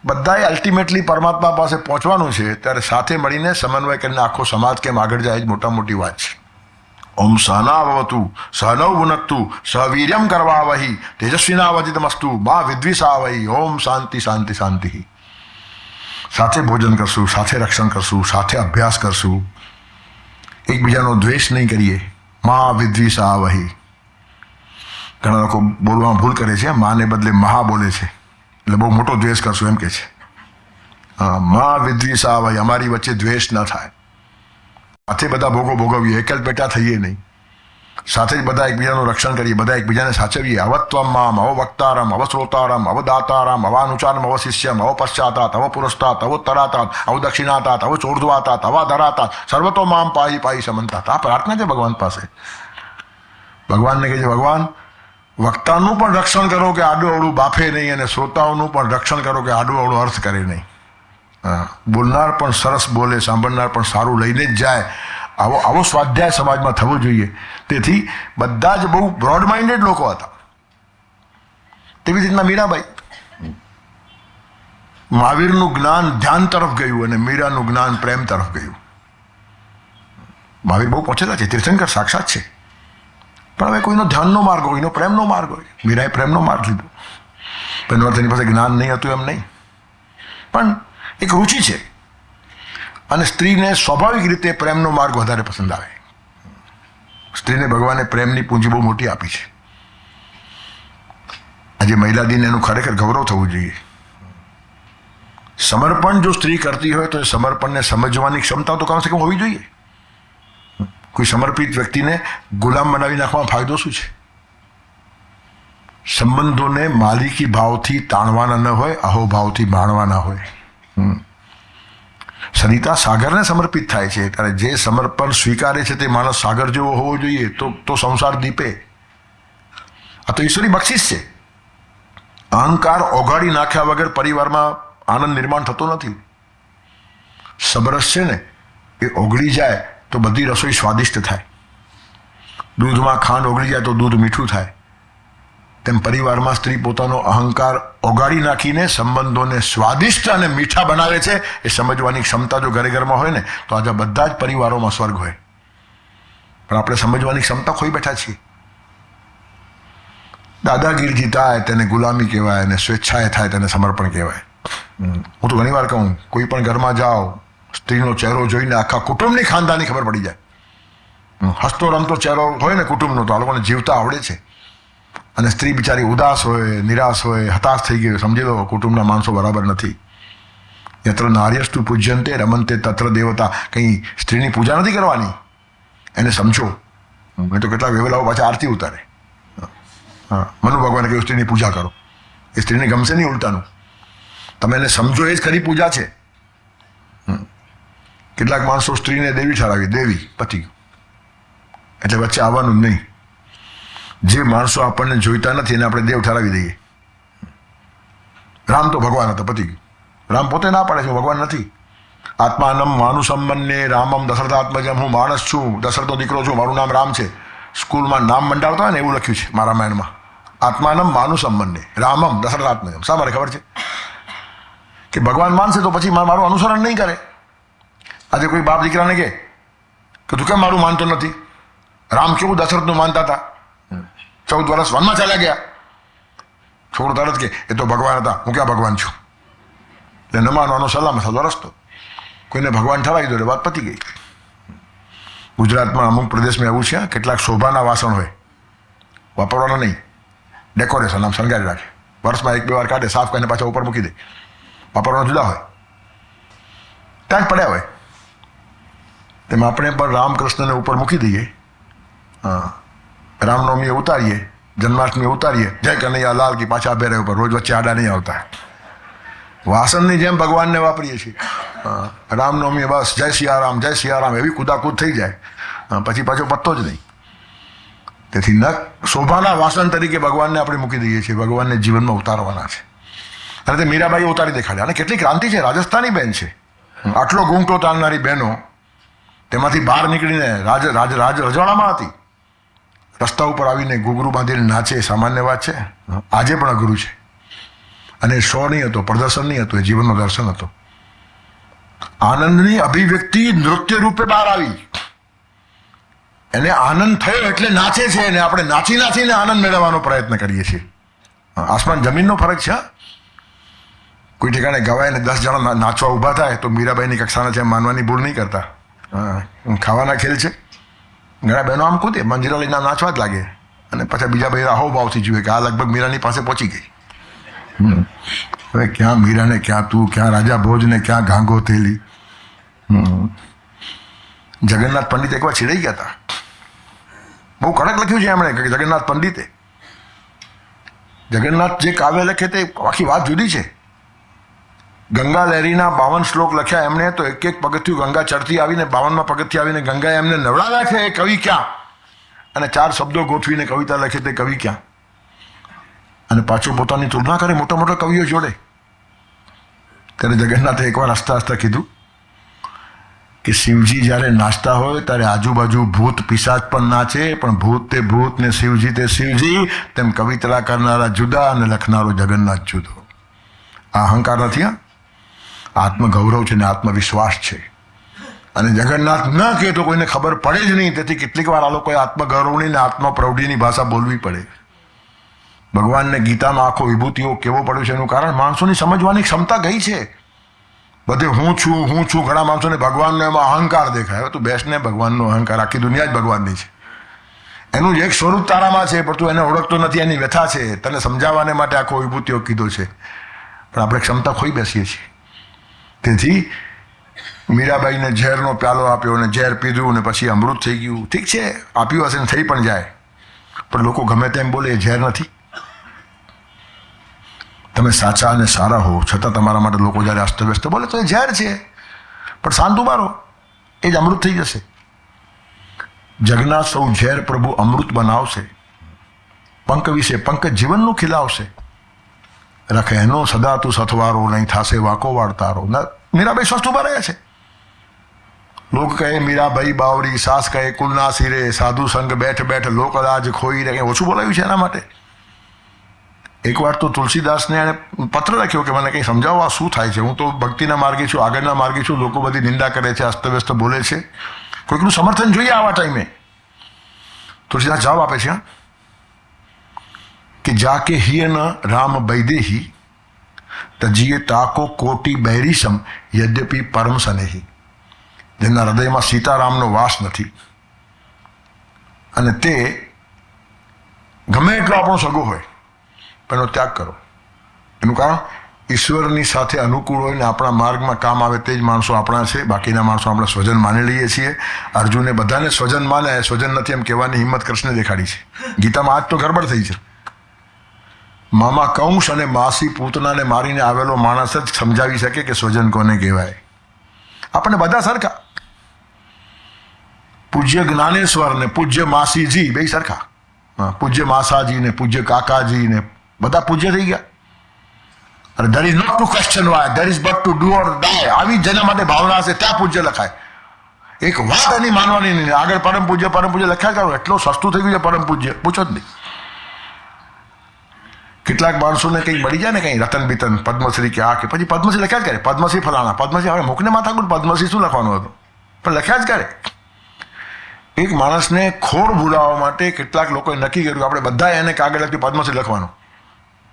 બધાએ અલ્ટિમેટલી પરમાત્મા પાસે પહોંચવાનું છે, ત્યારે સાથે મળીને સમન્વય કરીને આખો સમાજ કેમ આગળ જાય જ મોટા મોટી વાત છે. ઓમ સહનાવતુ સહનૌ ભુનક્તુ સહવીર્યમ કરવાવહી તેજસ્વીનાવધિતમસ્તુ મા વિદ્વિષાવહી. ઓમ શાંતિ શાંતિ શાંતિ. સાથે ભોજન કરશું, સાથે રક્ષણ કરશું, સાથે અભ્યાસ કરશું, એકબીજાનો દ્વેષ નહીં કરીએ. મા વિદ્વિષાવહી. ઘણા લોકો બોલવામાં ભૂલ કરે છે, માને બદલે મહા બોલે છે, એટલે બહુ મોટો દ્વેષ કરશું એમ કે છે. મા વિદ્વિષાવહી. અમારી વચ્ચે દ્વેષ ન થાય. સાથે બધા ભોગો ભોગવીએ, એકલ પેટા થઈએ નહીં. સાથે જ બધા એકબીજાનું રક્ષણ કરીએ, બધા એકબીજાને સાચવીએ. અવત્વમ મામ અવ વક્તારમ અવ શ્રોતારમ અવ દાતારમ અવાનુચારમ અવ શિષ્યમ અવ પશ્ચાતાત અવ પુરસ્તાત અવ તરાતાત અવ દક્ષિણાતાત અવ ચોર્ધ્વાતાત અવ ધરાતાત સર્વતો મામ પાહી પાહી સમંતાત. આ પ્રાર્થના છે ભગવાન પાસે. ભગવાનને કહે છે, ભગવાન વક્તાનું પણ રક્ષણ કરો કે આડું અવળું બાફે નહીં, અને શ્રોતાઓનું પણ રક્ષણ કરો કે આડું અવળું અર્થ કરે નહીં. બોલનાર પણ સરસ બોલે, સાંભળનાર પણ સારું લઈને જ જાય. આવો સ્વાધ્યાય સમાજમાં થવો જોઈએ. તેથી બધા જ બહુ બ્રોડ માઇન્ડેડ લોકો હતા. તેવી રીતના મીરાબાઈ, મહાવીરનું જ્ઞાન ધ્યાન તરફ ગયું અને મીરાનું જ્ઞાન પ્રેમ તરફ ગયું. મહાવીર બહુ પહોંચેલા છે, તીર્થંકર સાક્ષાત છે, પણ હવે કોઈનો ધ્યાનનો માર્ગ હોય, કોઈનો પ્રેમનો માર્ગ હોય. મીરાએ પ્રેમનો માર્ગ લીધો. એનો અર્થ એની પાસે જ્ઞાન નહીં હતું એમ નહીં, પણ એક રુચિ છે. અને સ્ત્રીને સ્વાભાવિક રીતે પ્રેમનો માર્ગ વધારે પસંદ આવે. સ્ત્રીને ભગવાને પ્રેમની પૂંજી બહુ મોટી આપી છે. આજે મહિલા દિન એનું ખરેખર ગૌરવ થવું જોઈએ. સમર્પણ જો સ્ત્રી કરતી હોય તો એ સમર્પણને સમજવાની ક્ષમતા તો કમસે કમ હોવી જોઈએ. કોઈ સમર્પિત વ્યક્તિને ગુલામ બનાવી નાખવાનો ફાયદો શું છે? સંબંધોને માલિકી ભાવથી તાણવાના ન હોય, અહોભાવથી માણવાના હોય. સરિતા સાગરને સમર્પિત થાય છે. ત્યારે જે સમર્પણ સ્વીકારે છે તે માણસ સાગર જેવો હોવો જોઈએ, તો સંસાર દીપે. આ તો ઈશ્વરી બક્ષિસ છે. અહંકાર ઓગાળી નાખ્યા વગર પરિવારમાં આનંદ નિર્માણ થતો નથી. સમરસ છે ને એ ઓગળી જાય તો બધી રસોઈ સ્વાદિષ્ટ થાય. દૂધમાં ખાંડ ઓગળી જાય તો દૂધ મીઠું થાય. તેમ પરિવારમાં સ્ત્રી પોતાનો અહંકાર ઓગાળી નાખીને સંબંધોને સ્વાદિષ્ટ અને મીઠા બનાવે છે. એ સમજવાની ક્ષમતા જો ઘરે ઘરમાં હોય ને તો આજે બધા જ પરિવારોમાં સ્વર્ગ હોય. પણ આપણે સમજવાની ક્ષમતા ખોઈ બેઠા છીએ. દાદાગીરી થાય તેને ગુલામી કહેવાય, અને સ્વેચ્છાએ થાય તેને સમર્પણ કહેવાય. હું તો ઘણી વાર કહું, કોઈ પણ ઘરમાં જાઓ, સ્ત્રીનો ચહેરો જોઈને આખા કુટુંબની ખાનદાની ખબર પડી જાય. હસતો રમતો ચહેરો હોય ને કુટુંબનો તો આ લોકોને જીવતા આવડે છે. અને સ્ત્રી બિચારી ઉદાસ હોય, નિરાશ હોય, હતાશ થઈ ગઈ, સમજી લો કુટુંબના માણસો બરાબર નથી. યત્ર નાર્યસ્તુ પૂજ્યંતે રમંતે તત્ર દેવતા. કંઈ સ્ત્રીની પૂજા નથી કરવાની, એને સમજો. મેં તો કેટલાક વેવેલાઓ પાછા આરતી ઉતારે. મનુ ભગવાને કહ્યું સ્ત્રીની પૂજા કરો. એ સ્ત્રીને ગમશે નહીં ઉલટાનું. તમે એને સમજો એ જ ખરી પૂજા છે. કેટલાક માણસો સ્ત્રીને દેવી ઠરાવી, દેવી પતિ, એટલે વચ્ચે આવવાનું જ નહીં. જે માણસો આપણને જોઈતા નથી એને આપણે દેવ ઠરાવી દઈએ. રામ તો ભગવાન હતા, પતિ. રામ પોતે ના પાડે છે ભગવાન નથી. આત્માનમ માનુસંબન્ને રામમ દશરથાત્મજમ. હું માણસ છું, દશરથનો દીકરો છું, મારું નામ રામ છે. સ્કૂલમાં નામ મંડાવતા હોય ને એવું લખ્યું છે મારા રામાયણમાં. આત્માનમ માનુસંબન્ને રામમ દશરથાત્મજમ. શા મારે ખબર છે કે ભગવાન માનશે તો પછી મારું અનુસરણ નહીં કરે. આજે કોઈ બાપ દીકરાને કહે કે તું કેમ મારું માનતો નથી? રામ કેવું દશરથનું માનતા હતા, 14 વર્ષ વનમાં ચાલ્યા ગયા. છોકરો તરત કે એ તો ભગવાન હતા, હું ક્યાં ભગવાન છું? એટલે ન માનવાનો સલામ થતો રસ્તો. કોઈને ભગવાન ઠરાવી દો એટલે વાત પતી ગઈ. ગુજરાતમાં અમુક પ્રદેશમાં એવું છે, કેટલાક શોભાના વાસણ હોય, વાપરવાના નહીં, ડેકોરેશન આમ શણગારી રાખે. વર્ષમાં 1-2 વાર કાઢે, સાફ કરીને પાછા ઉપર મૂકી દે. વાપરવાના જુદા હોય, ત્યાં જ પડ્યા હોય. તેમાં આપણે પણ રામકૃષ્ણને ઉપર મૂકી દઈએ. રામનવમીએ ઉતારીએ, જન્માષ્ટમીએ ઉતારીએ, જય કનૈયા લાલ કી, પાછા બેરે ઉપર. રોજ વચ્ચે આડા નહીં આવતા. વાસણની જેમ ભગવાનને વાપરીએ છીએ. રામનવમીએ બસ જય સિયારામ, જય સિયારામ એવી કૂદાકૂદ થઈ જાય, પછી પાછો પત્તો જ નહીં. તેથી ન શોભાના વાસણ તરીકે ભગવાનને આપણે મૂકી દઈએ છીએ. ભગવાનને જીવનમાં ઉતારવાના છે. અને તે મીરાબાઈએ ઉતારી દેખાડ્યા. અને કેટલી ક્રાંતિ છે. રાજસ્થાની બહેન છે, આટલો ઘૂંઘટો તાણનારી બહેનો તેમાંથી બહાર નીકળીને રજવાડામાં હતી. રસ્તા ઉપર આવીને ઘૂઘરું બાંધીને નાચે, સામાન્ય વાત છે? આજે પણ અઘરું છે. અને શો નહીં હતો, પ્રદર્શન નહીં હતું, એ જીવનનું દર્શન હતું. આનંદની અભિવ્યક્તિ નૃત્ય રૂપે બહાર આવી. એને આનંદ થયો એટલે નાચે છે, અને આપણે નાચી નાચીને આનંદ મેળવવાનો પ્રયત્ન કરીએ છીએ. આસમાન જમીનનો ફરક છે. કોઈ ઠેકાણે ગવાય ને 10 જણા નાચવા ઊભા થાય તો મીરાબાઈની કક્ષાના છે માનવાની ભૂલ નહીં કરતા. ખાવાના ખેલ છે. ઘણા બહેનો આમ કૂદે, મંજીરા લઈને નાચવા જ લાગે, અને પછી બીજા ભાઈ અહોભાવથી જુએ કે આ લગભગ મીરાની પાસે પહોંચી ગઈ. હવે ક્યાં મીરાને, ક્યાં તું, ક્યાં રાજા ભોજ ને ક્યાં ગાંગો થેલી. જગન્નાથ પંડિત એકવાર છેડાઈ ગયા હતા. બહુ કડક લખ્યું છે એમણે કે જગન્નાથ પંડિતે. જગન્નાથ જે કાવ્ય લખે તે આખી વાત જુદી છે. ગંગા લહેરીના 52 શ્લોક લખ્યા એમણે, તો એક પગથિયું ગંગા ચડતી આવીને 52માં પગથિયે આવીને ગંગાએ એમને નવડાવ્યા છે. એ કવિ ક્યાં? અને 4 શબ્દો ગોઠવીને કવિતા લખે તે કવિ ક્યાં? અને પાછું પોતાની તુલના કરે મોટા મોટા કવિઓ જોડે. ત્યારે જગન્નાથે એકવાર હસતા હસતા કીધું કે શિવજી જ્યારે નાચતા હોય ત્યારે આજુબાજુ ભૂત પિશાચ પણ નાચે, પણ ભૂત તે ભૂત ને શિવજી તે શિવજી, તેમ કવિતરા કરનારા જુદા અને લખનારો જગન્નાથ જુદો. આ અહંકાર નથી, હા, આત્મગૌરવ છે ને આત્મવિશ્વાસ છે. અને જગન્નાથ ન કહે તો કોઈને ખબર પડે જ નહીં. તેથી કેટલીક વાર આ લોકોએ આત્મગૌરવની ને આત્મપ્રૌઢિની ભાષા બોલવી પડે. ભગવાનને ગીતામાં આખો વિભૂતિઓ કેવો પડ્યો છે એનું કારણ માણસોની સમજવાની ક્ષમતા ગઈ છે. બધે હું છું. ઘણા માણસોને ભગવાનનો એમાં અહંકાર દેખાય. તું બેસને, ભગવાનનો અહંકાર, આખી દુનિયા જ ભગવાનની છે. એનું જ એક સ્વરૂપ તારામાં છે, પણ તું એને ઓળખતો નથી. એની વ્યથા છે. તને સમજાવવાને માટે આખો વિભૂતિઓ કીધો છે, પણ આપણે ક્ષમતા ખોઈ બેસીએ છીએ. તેથી મીરાબાઈને ઝેરનો પ્યાલો આપ્યો અને ઝેર પીધું ને પછી અમૃત થઈ ગયું. ઠીક છે, આપ્યું હશે ને થઈ પણ જાય, પણ લોકો ગમે તેમ બોલે એ ઝેર નથી. તમે સાચા અને સારા હો છતાં તમારા માટે લોકો જ્યારે અસ્તવ્યસ્ત બોલે તો એ ઝેર છે, પણ શાંત ઉભા રહો, એ જ અમૃત થઈ જશે. જગના સૌ ઝેર પ્રભુ અમૃત બનાવશે, પંક વિશે પંક જીવનનું ખીલાવશે. રખે એનો સદા તું સથવારો, નહીં થાશે વાકો વાળતારો. મીરાબાઈ સ્વસ્થ ઉભા રહ્યા છે. લોક કહે મીરાબાઈ બાવરી, સાસ કહે કુલના સિરે, સાધુ સંગ બેઠ બેઠ લોક રાજ ખોઈ રહે. ઓછું બોલાયું છે એના માટે. એકવાર તો તુલસીદાસને એણે પત્ર લખ્યો કે મને કંઈ સમજાવો, આ શું થાય છે? હું તો ભક્તિના માર્ગે છું, આગળના માર્ગે છું, લોકો બધી નિંદા કરે છે, અસ્તવ્યસ્ત બોલે છે, કોઈકનું સમર્થન જોઈએ આવા ટાઈમે. તુલસીદાસ જવાબ આપે છે કે જાકે હિય ન રામ બૈદેહી તજીએ તાકો કોટી બૈરીસમ યદ્યપિ પરમ સનેહી. જેના હૃદયમાં સીતારામનો વાસ નથી અને તે ગમે એટલો આપણો સગો હોય પણ એનો ત્યાગ કરો. એનું કારણ ઈશ્વરની સાથે અનુકૂળ હોય ને આપણા માર્ગમાં કામ આવે તે જ માણસો આપણા છે. બાકીના માણસો આપણે સ્વજન માની લઈએ છીએ. અર્જુને બધાને સ્વજન માને, સ્વજન નથી એમ કહેવાની હિંમત કૃષ્ણે દેખાડી છે. ગીતામાં આજ તો ગડબડ થઈ છે. મામા કંસ અને માસી પૂતનાને મારીને આવેલો માણસ જ સમજાવી શકે કે સ્વજન કોને કહેવાય. આપણે બધા સરખા. પૂજ્ય જ્ઞાનેશ્વર ને પૂજ્ય માસીજી બે સરખા. પૂજ્ય માસાજી ને પૂજ્ય કાકાજી ને બધા પૂજ્ય થઈ ગયા. અરે there is not to question why, there is but to do or die. આવી જેના માટે ભાવના હશે ત્યાં પૂજ્ય લખાય. એક વાત એની માનવાની નહીં. આગળ પરમ પૂજ્ય લખ્યા કરો. એટલું સસ્તું થઈ ગયું છે પરમ પૂજ્ય, પૂછો જ નહીં. કેટલાક માણસોને કંઈ મળી જાય ને, કંઈ રતન બિતન પદ્મશ્રી કે આ કે પછી પદ્મશ્રી લખ્યા જ કરે. પદ્મશ્રી ફલાણા, પદ્મશ્રી હવે મૂકને માથાકૂટ પદ્મશ્રી શું લખવાનું હતું, પણ લખ્યા જ કરે. એક માણસને ખોર ભૂલાવવા માટે કેટલાક લોકોએ નક્કી કર્યું કે આપણે બધા એને કાગળ લખ્યું પદ્મશ્રી લખવાનું.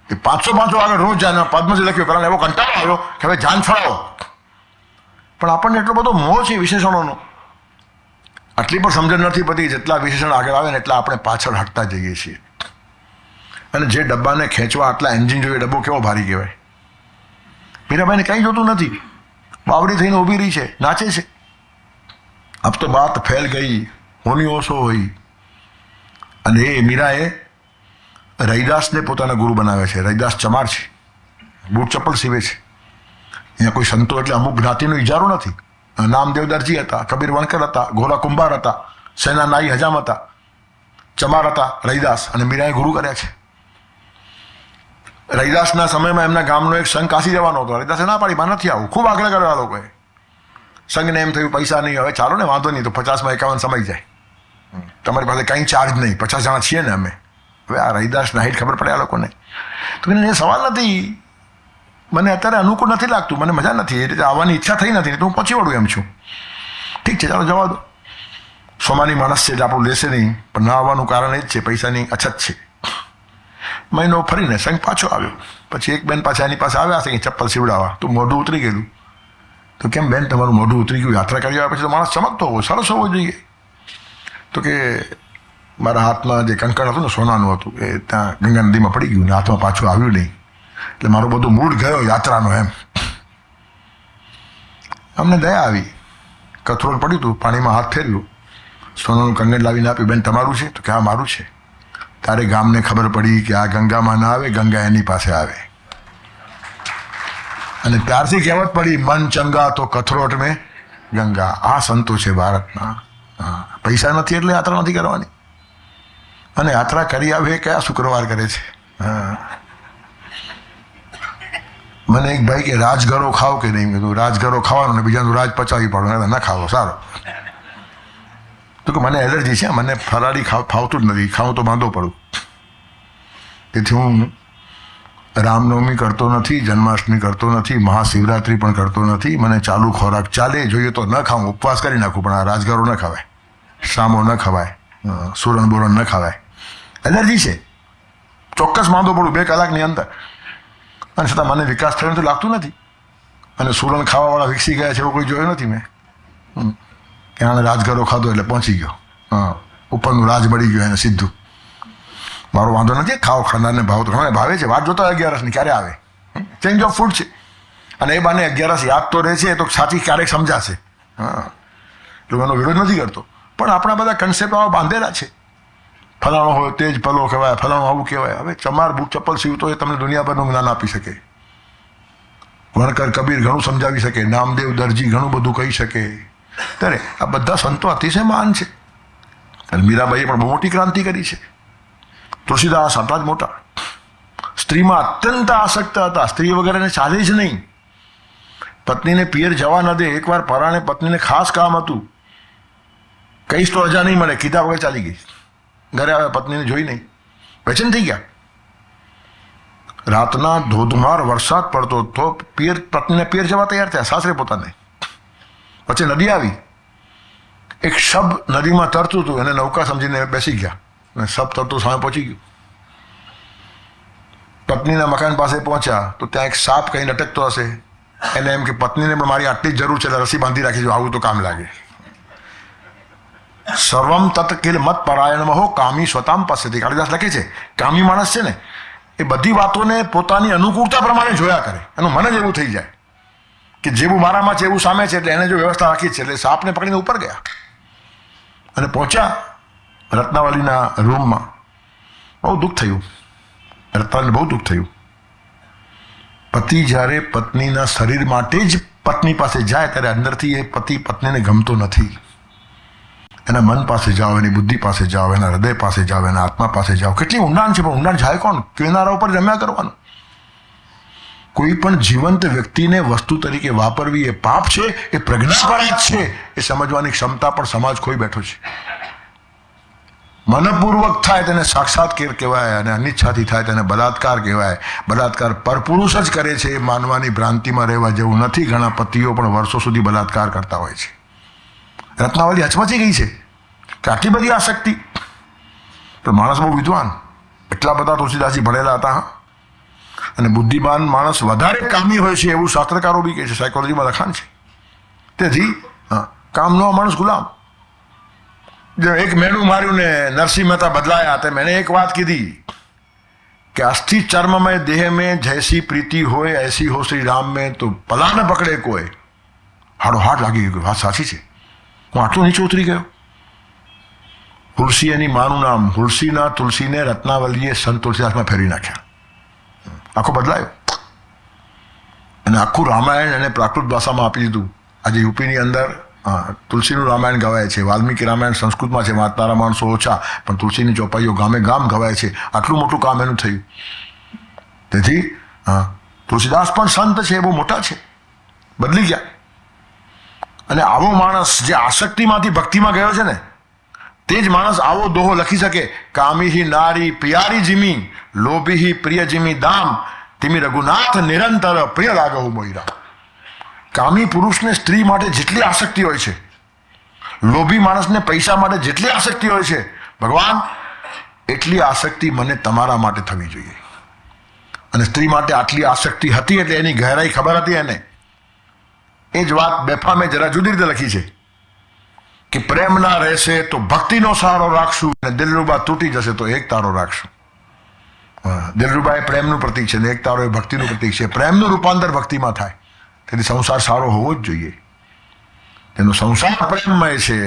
એ 500 આગળ રોજ જાય પદ્મશ્રી લખ્યું, કારણ એવો કંટાળો આવ્યો કે હવે જાન છોડાવો. પણ આપણને એટલો બધો મોહ છે વિશેષણોનો, આટલી પણ સમજણ નથી પડતી. જેટલા વિશેષણ આગળ આવે ને એટલા આપણે પાછળ હટતા જઈએ છીએ. અને જે ડબ્બાને ખેંચવા આટલા એન્જિન જોઈએ, ડબ્બો કેવો ભારી કહેવાય. મીરાબાઈને કંઈ જોતું નથી, બાવડી થઈને ઊભી રહી છે, નાચે છે. અબ તો બાત ફેલ ગઈ, હોની ઓછો હોય. અને એ મીરાએ રૈદાસને પોતાના ગુરુ બનાવ્યા છે. રૈદાસ ચમાર છે, બૂટ ચપ્પલ સીવે છે. અહીંયા કોઈ સંતો એટલે અમુક જ્ઞાતિનો ઇજારો નથી. નામદેવ દરજી હતા, કબીર વણકર હતા, ગોરા કુંભાર હતા, સેના નાઈ હજામ હતા, ચમાર હતા રૈદાસ, અને મીરાએ ગુરુ કર્યા છે. રૈદાસના સમયમાં એમના ગામનો એક સંઘ કાશી જવાનો હતો. રૈદાસે ના પાડી, માં નથી આવું. ખૂબ આગ્રહ કર્યો આ લોકોએ. સંઘને એમ થયું પૈસા નહીં, હવે ચાલો ને વાંધો નહીં, તો 50માં 51 સમય જાય, તમારી પાસે કંઈ ચાર્જ નહીં, 50 જણા છીએ ને અમે. હવે આ રૈદાસના હાઈટ ખબર પડે આ લોકોને. તો એ સવાલ નથી, મને અત્યારે અનુકૂળ નથી લાગતું, મને મજા નથી, એ રીતે આવવાની ઈચ્છા થઈ નથી, તો હું પહોંચી વળું એમ છું. ઠીક છે, ચાલો જવા દો. સોમાની માણસ છે એટલે આપણું લેશે નહીં, પણ ના આવવાનું કારણ એ જ છે, પૈસાની અછત છે. મહિનો ફરીને સંઘ પાછો આવ્યો. પછી એક બેન પાછા એની પાસે આવ્યા હશે કે ચપ્પલ સીવડાવવા. તો મોઢું ઉતરી ગયેલું. તો કેમ બેન તમારું મોઢું ઉતરી ગયું? યાત્રા કરી આવ્યા પછી તો માણસ ચમકતો હોવો, સરસ હોવો જોઈએ. તો કે મારા હાથમાં જે કંકણ હતું ને સોનાનું હતું, એ ત્યાં ગંગા નદીમાં પડી ગયું ને હાથમાં પાછું આવ્યું નહીં, એટલે મારો બધું મૂડ ગયો યાત્રાનો એમ. અમને દયા આવી, કથરોટ પડ્યું હતું, પાણીમાં હાથ ફેર્યું, સોનાનું કંગણ લાવીને આપ્યું. બેન તમારું છે? તો કે હા મારું છે. તારે ગામને ખબર પડી કે આ ગંગામાં ના આવે, ગંગા એની પાસે આવે. અને ત્યારથી કહેવત પડી, મન ચંગા તો કથરોટ મેં ગંગા. આ સંતો છે ભારતના. હા, પૈસા નથી એટલે યાત્રા નથી કરવાની. અને યાત્રા કરી આવે કયા શુક્રવાર કરે છે. હા, મને એક ભાઈ કે રાજગરો ખાવ કે નહીં? મેં કીધું રાજગરો ખાવાનું ને બીજાનું રાજ પચાવી પાડો, ના ખાવો સારો. તો કે મને એલર્જી છે, મને ફરાળી ફાવતું જ નથી, ખાવું તો બાંધો પડું. તેથી હું રામનવમી કરતો નથી, જન્માષ્ટમી કરતો નથી, મહાશિવરાત્રિ પણ કરતો નથી. મને ચાલુ ખોરાક ચાલે, જોઈએ તો ન ખાવું, ઉપવાસ કરી નાખું, પણ આ રાજગરો ન ખવાય, સામો ન ખવાય, સુરણ બોરણ ન ખવાય. એલર્જી છે, ચોક્કસ માંદો પડું 2 કલાકની અંદર. અને છતાં મને વિકાસ થયો તો લાગતું નથી. અને સુરણ ખાવાવાળા વિકસી ગયા છે એવો કોઈ જોયો નથી મેં. કે આણે રાજગરો ખાધો એટલે પહોંચી ગયો, ઉપરનું રાજ મળી ગયું એને સીધું. મારો વાંધો નથી, ખાઓ, ખાનારને ભાવ તો ઘણા ભાવે છે. વાત જોતા 11ની ક્યારે આવે, ચેન્જ ઓફ ફૂડ છે. અને એ બાને 11 યાદ તો રહે છે, એ તો સાચી ક્યારેક સમજાશે. એટલે એનો વિરોધ નથી કરતો, પણ આપણા બધા કન્સેપ્ટ આવા બાંધેલા છે. ફલાણો હોય તેજ પલો કહેવાય, ફલાણું આવું કહેવાય. હવે ચમાર બૂટ ચપ્પલ સીવતો એ તમને દુનિયાભરનું જ્ઞાન આપી શકે. વણકર કબીર ઘણું સમજાવી શકે, નામદેવ દરજી ઘણું બધું કહી શકે. ત્યારે આ બધા સંતો અતિશય મહાન છે. અને મીરાબાઈએ પણ બહુ મોટી ક્રાંતિ કરી છે. તુલસીદાસ હતા જ મોટા. સ્ત્રીમાં અત્યંત આસક્ત હતા, સ્ત્રી વગર એને ચાલે જ નહીં. પત્નીને પિયર જવા ન દે. એકવાર પરાણે પત્નીને ખાસ કામ હતું, કહીશ તો રજા નહીં મળે, કીધા વગર ચાલી ગઈ. ઘરે આવે, પત્નીને જોઈ નહીં, બેચેન થઈ ગયા. રાતના ધોધમાર વરસાદ પડતો તો પત્નીને પિયર જવા તૈયાર થયા, સાસરે પોતાને. પછી નદી આવી, એક શબ નદીમાં તરતું હતું, એને નૌકા સમજીને બેસી ગયા, અને શબ તરતું સામે પહોંચી ગયું. પત્નીના મકાન પાસે પહોંચ્યા તો ત્યાં એક સાપ કઈ લટકતો હશે. એને એમ કે પત્નીને પણ મારી આટલી જ જરૂર છે, રસી બાંધી રાખી, જો આવું તો કામ લાગે. સર્વમ તત કિલ મત પરાયણમાં હો કામી સ્વતામ પશ્યતિ. કાળીદાસ લખે છે, કામી માણસ છે ને એ બધી વાતોને પોતાની અનુકૂળતા પ્રમાણે જોયા કરે. એનું મન જ એવું થઈ જાય કે જેવું મારામાં છે એવું સામે છે, એટલે એને જો વ્યવસ્થા રાખી છે. એટલે સાપને પકડીને ઉપર ગયા અને પહોંચ્યા રત્નાવલીના રૂમમાં. બહુ દુઃખ થયું, રત્નાને બહુ દુઃખ થયું. પતિ જ્યારે પત્નીના શરીર માટે જ પત્ની પાસે જાય ત્યારે અંદરથી એ પતિ પત્નીને ગમતો નથી. એના મન પાસે જાઓ, એની બુદ્ધિ પાસે જાઓ, એના હૃદય પાસે જાઓ, એના આત્મા પાસે જાઓ. કેટલી ઊંડાણ છે, પણ ઊંડાણ જાય કોણ? કિનારા ઉપર રમ્યા કરવાનું. કોઈ પણ જીવંત વ્યક્તિને વસ્તુ તરીકે વાપરવી એ પાપ છે, એ પ્રજ્ઞાપરાધ છે. એ સમજવાની ક્ષમતા પણ સમાજ ખોઈ બેઠો છે. મનપૂર્વક થાય તેને સાક્ષાત્કાર કહેવાય, અને અનિચ્છાથી થાય તેને બલાત્કાર કહેવાય. બલાત્કાર પરપુરુષ જ કરે છે, એ માનવાની ભ્રાંતિમાં રહેવા જેવું નથી. ઘણા પતિઓ પણ વર્ષો સુધી બલાત્કાર કરતા હોય છે. રત્નાવલી હચમચી ગઈ છે કે આટલી બધી આસક્તિ. પણ માણસ બહુ વિદ્વાન, એટલા બધા તુલસીદાસજી ભણેલા હતા. અને બુદ્ધિમાન માણસ વધારે કામી હોય છે એવું શાસ્ત્રકારો બી કહે છે, સાયકોલોજીમાં લખાણ છે. તેથી કામનો માણસ ગુલામ. એક મેણું માર્યું ને નરસિંહ મહેતા બદલાયા, તે મેં એક વાત કીધી કે અસ્થિ ચર્મમય દેહ में जैसी प्रीति હોય ऐसी हो श्री राम में, તો પલા ન પકડે કોઈ. હાડો હાડ લાગી ગયો, વાત સાચી છે. હું આટલો નીચે ઉતરી ગયો. તુલસી એની માનું નામ. તુલસીને રત્નાવલીએ સંત તુલસીદાસમાં ફેરવી નાખ્યા. આખો બદલાયો અને આખું રામાયણ એને પ્રાકૃત ભાષામાં આપી દીધું. આજે યુપીની અંદર તુલસીનું રામાયણ ગવાય છે. વાલ્મીકી રામાયણ સંસ્કૃતમાં છે, વાંચનારા માણસો ઓછા, પણ તુલસીની ચોપાઈઓ ગામે ગામ ગવાય છે. આટલું મોટું કામ એનું થયું. તેથી તુલસીદાસ પણ સંત છે, બહુ મોટા છે, બદલી ગયા. અને આવો માણસ જે આસક્તિમાંથી ભક્તિમાં ગયો છે ને, તે જ માણસ આવો દોહો લખી શકે. કામી નારી પિયારી જીમી, લોભી પ્રિય જીમી દામ, તિમી રઘુનાથ નિરંતર પ્રિય લાગહુ મોઈરા. કામી પુરુષને સ્ત્રી માટે જેટલી આસક્તિ હોય છે, લોભી માણસને પૈસા માટે જેટલી આસક્તિ હોય છે, ભગવાન એટલી આસક્તિ મને તમારા માટે થવી જોઈએ. અને સ્ત્રી માટે આટલી આસક્તિ હતી એટલે એની ગહેરાઈ ખબર હતી એને. એ જ વાત બેફામે જરા જુદી રીતે લખી છે કે પ્રેમ ના રહેશે તો ભક્તિનો સહારો રાખશું, અને દિલરૂબા તૂટી જશે તો એક તારો રાખશું. દિલરૂબા એ પ્રેમનું પ્રતીક છે, ને એક તારો એ ભક્તિનું પ્રતીક છે. પ્રેમનું રૂપાંતર ભક્તિમાં થાય. તેથી સંસાર સારો હોવો જ જોઈએ. તેનો સંસાર પ્રેમમય છે,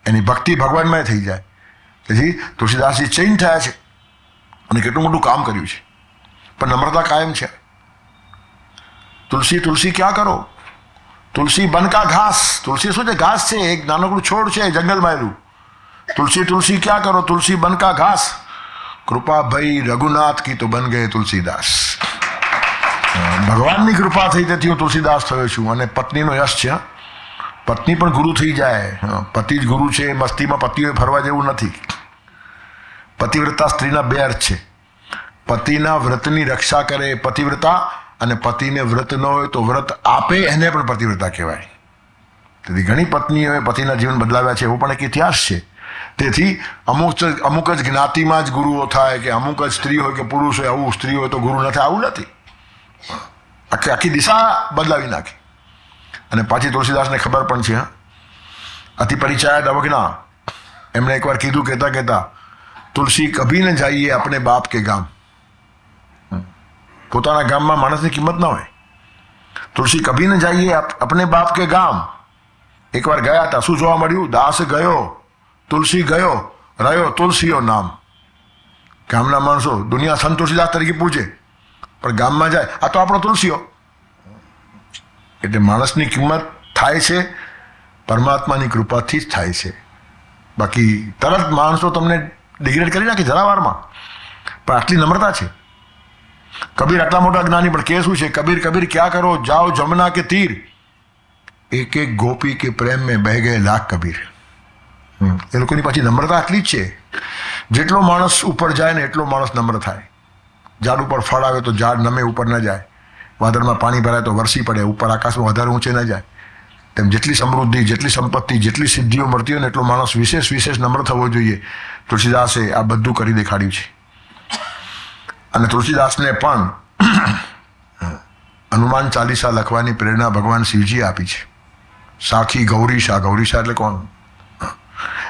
એની ભક્તિ ભગવાનમય થઈ જાય. તેથી તુલસીદાસજી ચેન્જ થયા છે અને કેટલું મોટું કામ કર્યું છે. પણ નમ્રતા કાયમ છે. તુલસી ક્યાં કરો? તુલસી બનકા ઘાસ. તુલસી શું છે? ઘાસ છે, એક નાનકડું છોડ છે જંગલમાં એલું. તુલસી ક્યાં કરો? તુલસી બનકા ઘાસ. કૃપા ભઈ રઘુનાથ કી તો બન ગયે તુલસીદાસ. ભગવાનની કૃપા થઈ તેથી હું તુલસીદાસ થયો છું. અને પત્નીનો યશ છે. પત્ની પણ ગુરુ થઈ જાય. પતિ જ ગુરુ છે. મસ્તીમાં પતિઓએ ફરવા જેવું નથી. પતિવ્રતા સ્ત્રીના બે અર્થ છે. પતિના વ્રતની રક્ષા કરે પતિવ્રતા, અને પતિને વ્રત ન હોય તો વ્રત આપે એને પણ પતિવ્રતા કહેવાય. તેથી ઘણી પત્નીઓએ પતિના જીવન બદલાવ્યા છે, એવો પણ એક ઇતિહાસ છે. તેથી અમુક જ જ્ઞાતિમાં જ ગુરુઓ થાય, કે અમુક જ સ્ત્રી હોય કે પુરુષ હોય આવું સ્ત્રી હોય તો ગુરુ ન થાય, આવું નથી. આખી દિશા બદલાવી નાખી. અને પાછી તુલસીદાસને ખબર પણ છે, અતિ પરિચય અવજ્ઞા. એમણે એકવાર કીધું કહેતા તુલસી કભી ન જાઈએ આપણે બાપ કે ગામ. પોતાના ગામમાં માણસની કિંમત ન હોય. તુલસી કભી ન જાઈએ આપણે બાપ કે ગામ. એકવાર ગયા હતા, શું જોવા મળ્યું? દાસ ગયો તુલસી ગયો, રહ્યો તુલસીઓ નામ. ગામના માણસો દુનિયા સંત તુલસીદાસ તરીકે પૂછે, પણ ગામમાં જાય આ તો આપણો તુલસીઓ. એટલે માણસની કિંમત થાય છે પરમાત્માની કૃપાથી જ થાય છે. બાકી તરત માણસો તમને ડિગ્રેડ કરી નાખે જરાવારમાં. પણ આટલી નમ્રતા છે. કબીર આટલા મોટા જ્ઞાની, પણ કે શું છે? કબીર ક્યાં કરો જાઓ જમના કે તીર, એક એક ગોપી કે પ્રેમ મેં બહ ગયે લાખ કબીર. એ લોકોની પાછી નમ્રતા આટલી જ છે. જેટલો માણસ ઉપર જાય ને એટલો માણસ નમ્ર થાય. ઝાડ ઉપર ફળ આવે તો ઝાડ નમે ઉપર ન જાય. વાદળમાં પાણી ભરાય તો વરસી પડે, ઉપર આકાશમાં વધારે ઊંચે ન જાય. તેમ જેટલી સમૃદ્ધિ, જેટલી સંપત્તિ, જેટલી સિદ્ધિઓ મળતી હોય ને એટલો માણસ વિશેષ નમ્ર થવો જોઈએ. તુલસીદાસે આ બધું કરી દેખાડ્યું છે. અને તુલસીદાસને પણ હનુમાન ચાલીસા લખવાની પ્રેરણા ભગવાન શિવજીએ આપી છે. સાખી ગૌરીશા એટલે કોણ?